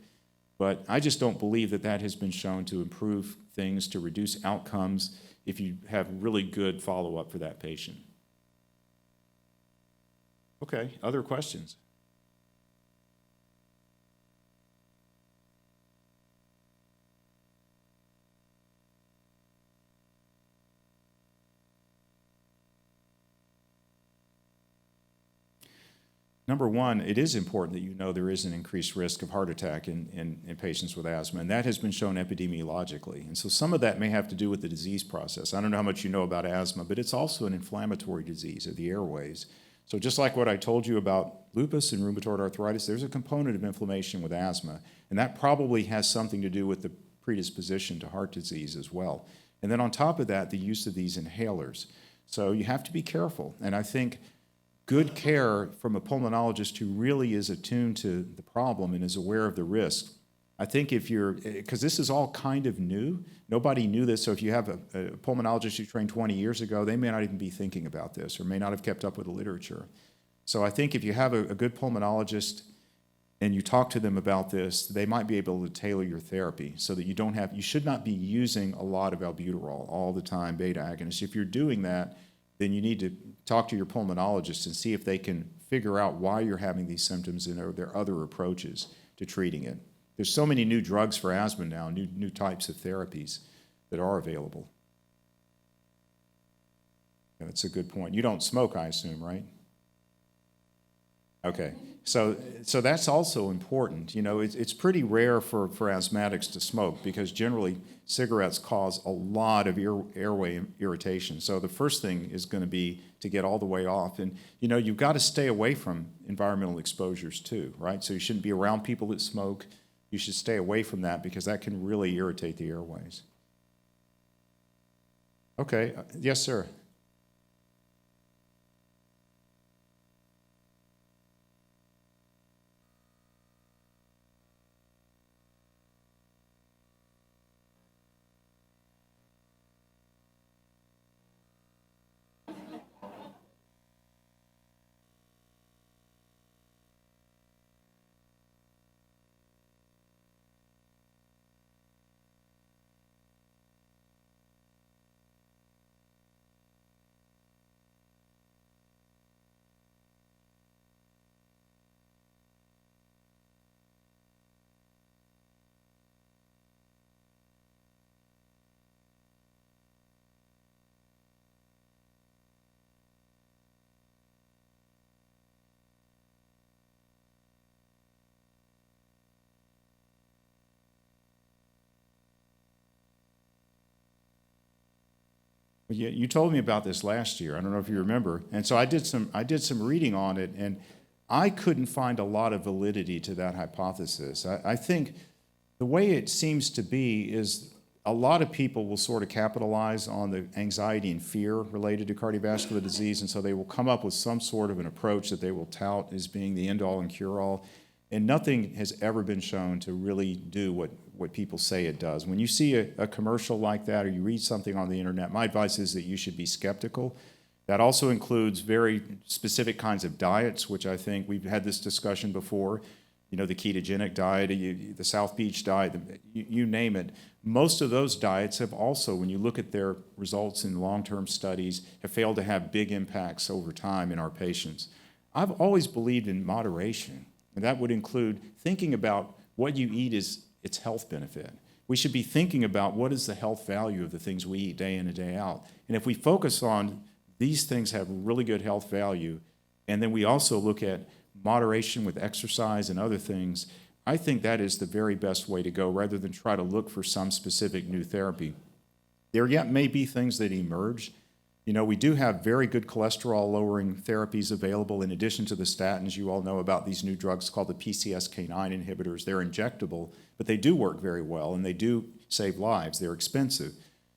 but I just don't believe that that has been shown to improve things, to reduce outcomes if you have really good follow-up for that patient. Okay, other questions? Number one, it is important that you know there is an increased risk of heart attack in patients with asthma, and that has been shown epidemiologically. And so some of that may have to do with the disease process. I don't know how much you know about asthma, but it's also an inflammatory disease of the airways. So just like what I told you about lupus and rheumatoid arthritis, there's a component of inflammation with asthma, and that probably has something to do with the predisposition to heart disease as well. And then on top of that, the use of these inhalers. So you have to be careful, and I think good care from a pulmonologist who really is attuned to the problem and is aware of the risk. I think because this is all kind of new, nobody knew this, so if you have a pulmonologist who trained 20 years ago, they may not even be thinking about this or may not have kept up with the literature. So I think if you have a good pulmonologist and you talk to them about this, they might be able to tailor your therapy so that you should not be using a lot of albuterol all the time, beta agonists. If you're doing that, then you need to talk to your pulmonologist and see if they can figure out why you're having these symptoms and are there other approaches to treating it. There's so many new drugs for asthma now, new types of therapies that are available. Yeah, that's a good point. You don't smoke, I assume, right? Okay, so that's also important. It's pretty rare for asthmatics to smoke because generally cigarettes cause a lot of airway irritation. So the first thing is going to be to get all the way off. And, you've got to stay away from environmental exposures too, right? So you shouldn't be around people that smoke. You should stay away from that because that can really irritate the airways. Okay, yes, sir. Yeah, you told me about this last year. I don't know if you remember. And so I did some reading on it, and I couldn't find a lot of validity to that hypothesis. I think the way it seems to be is a lot of people will sort of capitalize on the anxiety and fear related to cardiovascular disease, and so they will come up with some sort of an approach that they will tout as being the end-all and cure-all, and nothing has ever been shown to really do what people say it does. When you see a commercial like that or you read something on the internet, my advice is that you should be skeptical. That also includes very specific kinds of diets, which I think we've had this discussion before. You know, the ketogenic diet, the South Beach diet, you name it. Most of those diets have also, when you look at their results in long-term studies, have failed to have big impacts over time in our patients. I've always believed in moderation, and that would include thinking about what you eat is its health benefit. We should be thinking about what is the health value of the things we eat day in and day out. And if we focus on these things have really good health value, and then we also look at moderation with exercise and other things, I think that is the very best way to go rather than try to look for some specific new therapy. There yet may be things that emerge. You know, we do have very good cholesterol-lowering therapies available in addition to the statins. You all know about these new drugs called the PCSK9 inhibitors. They're injectable, but they do work very well, and they do save lives. They're expensive.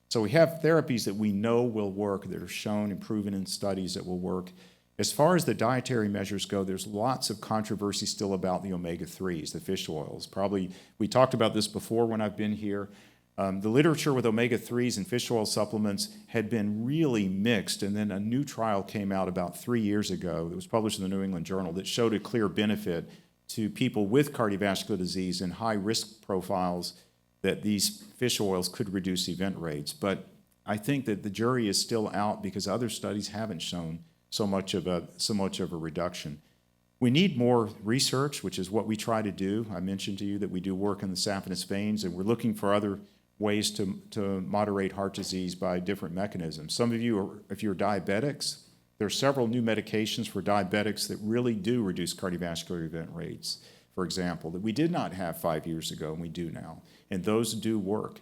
So we have therapies that we know will work, that are shown and proven in studies that will work. As far as the dietary measures go, there's lots of controversy still about the omega-3s, the fish oils. Probably, we talked about this before when I've been here. The literature with omega-3s and fish oil supplements had been really mixed, and then a new trial came out about 3 years ago that was published in the New England Journal that showed a clear benefit to people with cardiovascular disease and high risk profiles that these fish oils could reduce event rates. But I think that the jury is still out because other studies haven't shown so much of a reduction. We need more research, which is what we try to do. I mentioned to you that we do work in the saphenous veins, and we're looking for other ways to moderate heart disease by different mechanisms. Some of you, if you're diabetics, there are several new medications for diabetics that really do reduce cardiovascular event rates, for example, that we did not have 5 years ago, and we do now, and those do work.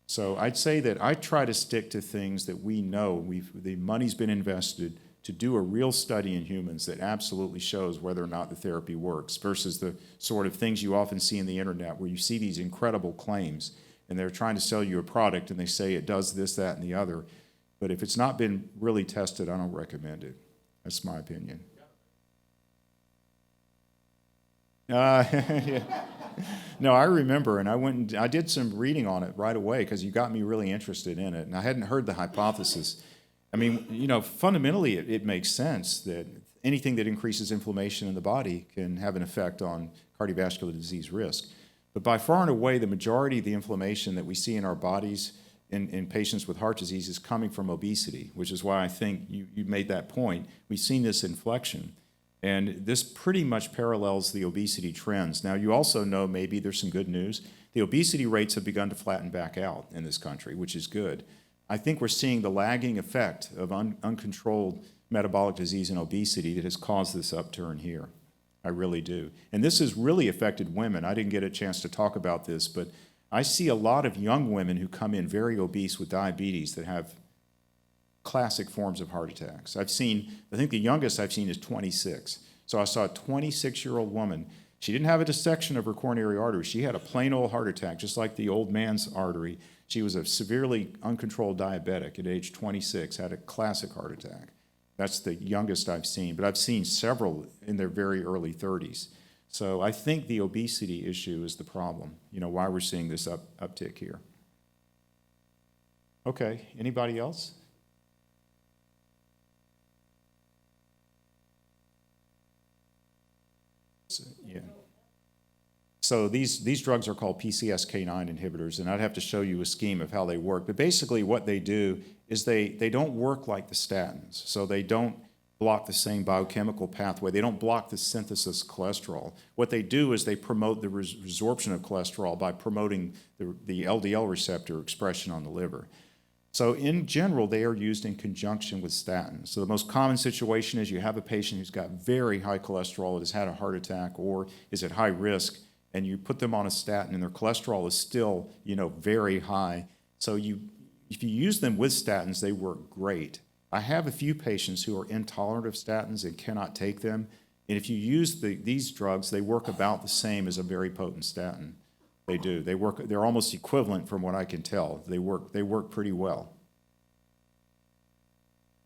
So I'd say that I try to stick to things that we know, the money's been invested to do a real study in humans that absolutely shows whether or not the therapy works versus the sort of things you often see in the internet where you see these incredible claims and they're trying to sell you a product and they say it does this, that, and the other. But if it's not been really tested, I don't recommend it. That's my opinion. Yeah. No, I remember, and I did some reading on it right away because you got me really interested in it, and I hadn't heard the hypothesis. I mean, you know, fundamentally it makes sense that anything that increases inflammation in the body can have an effect on cardiovascular disease risk. But by far and away, the majority of the inflammation that we see in our bodies in patients with heart disease is coming from obesity, which is why I think you made that point. We've seen this inflection, and this pretty much parallels the obesity trends. Now, you also know, maybe there's some good news, the obesity rates have begun to flatten back out in this country, which is good. I think we're seeing the lagging effect of uncontrolled metabolic disease and obesity that has caused this upturn here. I really do. And this has really affected women. I didn't get a chance to talk about this, but I see a lot of young women who come in very obese with diabetes that have classic forms of heart attacks. I think the youngest I've seen is 26. So I saw a 26-year-old woman. She didn't have a dissection of her coronary artery. She had a plain old heart attack, just like the old man's artery. She was a severely uncontrolled diabetic at age 26, had a classic heart attack. That's the youngest I've seen, but I've seen several in their very early 30s. So I think the obesity issue is the problem, you know, why we're seeing this uptick here. Okay, anybody else? Yeah. So these drugs are called PCSK9 inhibitors, and I'd have to show you a scheme of how they work. But basically what they do is they don't work like the statins. So they don't block the same biochemical pathway. They don't block the synthesis of cholesterol. What they do is they promote the resorption of cholesterol by promoting the LDL receptor expression on the liver. So in general, they are used in conjunction with statins. So the most common situation is you have a patient who's got very high cholesterol, has had a heart attack, or is at high risk, and you put them on a statin and their cholesterol is still, you know, very high. So if you use them with statins, they work great. I have a few patients who are intolerant of statins and cannot take them, And if you use these drugs, they work about the same as a very potent statin. They do. They're almost equivalent from what I can tell. They work pretty well.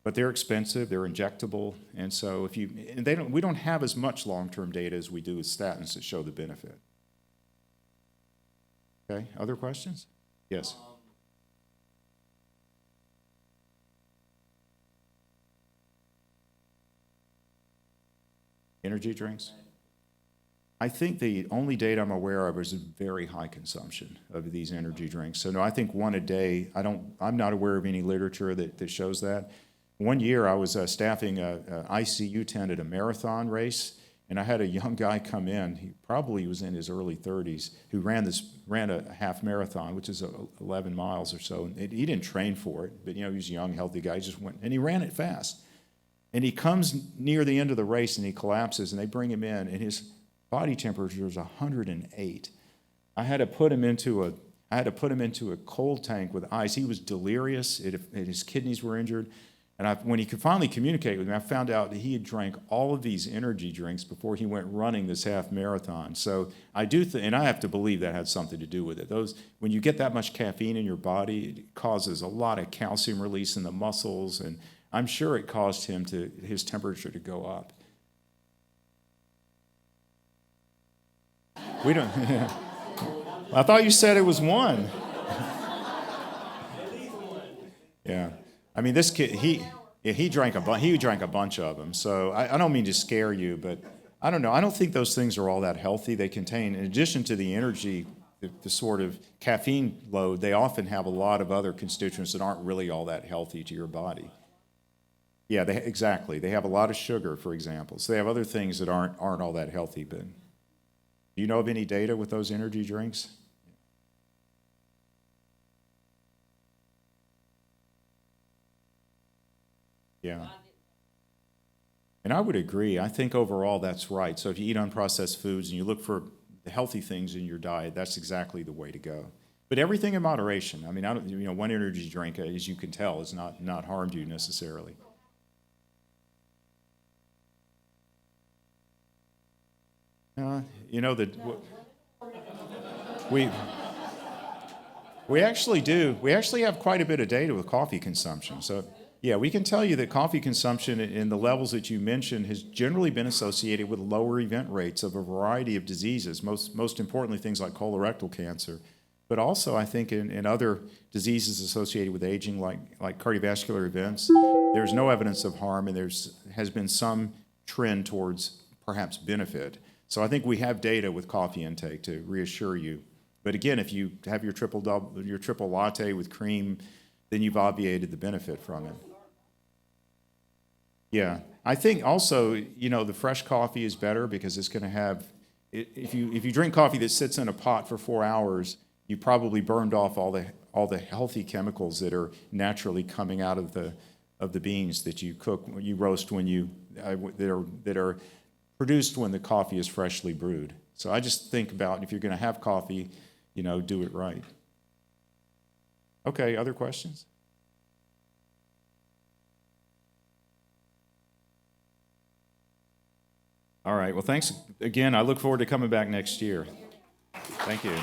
But they're expensive, they're injectable, and so we don't have as much long-term data as we do with statins that show the benefit. Okay, other questions? Yes. Energy drinks? I think the only data I'm aware of is a very high consumption of these energy drinks. So no, I think one a day. I'm not aware of any literature that shows that. One year I was staffing an ICU tent at a marathon race, and I had a young guy come in. He probably was in his early 30s, who ran a half marathon, which is 11 miles or so. And he didn't train for it, but he was a young, healthy guy. He just went and he ran it fast. And he comes near the end of the race and he collapses, and they bring him in, and his body temperature is 108. I had to put him into a cold tank with ice. He was delirious. His kidneys were injured. And when he could finally communicate with me, I found out that he had drank all of these energy drinks before he went running this half marathon. So I do, and I have to believe that had something to do with it. When you get that much caffeine in your body, it causes a lot of calcium release in the muscles, and I'm sure it caused his temperature to go up. We don't. I thought you said it was one. Yeah. I mean, this kid, he drank a bunch of them. So I don't mean to scare you, but I don't know. I don't think those things are all that healthy. They contain, in addition to the energy, the sort of caffeine load, they often have a lot of other constituents that aren't really all that healthy to your body. Yeah, exactly. They have a lot of sugar, for example. So they have other things that aren't all that healthy. But do you know of any data with those energy drinks? Yeah. And I would agree. I think overall that's right. So if you eat unprocessed foods and you look for the healthy things in your diet, that's exactly the way to go. But everything in moderation. I mean, one energy drink, as you can tell, has not harmed you necessarily. We actually do. We actually have quite a bit of data with coffee consumption. So, yeah, we can tell you that coffee consumption in the levels that you mentioned has generally been associated with lower event rates of a variety of diseases, most importantly things like colorectal cancer, but also I think in other diseases associated with aging like cardiovascular events, there's no evidence of harm, and has been some trend towards perhaps benefit. So I think we have data with coffee intake to reassure you. But again, if you have your triple latte with cream, then you've obviated the benefit from it. Yeah, I think also, the fresh coffee is better because it's going to have, if you drink coffee that sits in a pot for 4 hours, you probably burned off all the healthy chemicals that are naturally coming out of the beans that you cook, you roast that are produced when the coffee is freshly brewed. So I just think about if you're going to have coffee, do it right. Okay, other questions? All right, well, thanks again. I look forward to coming back next year. Thank you.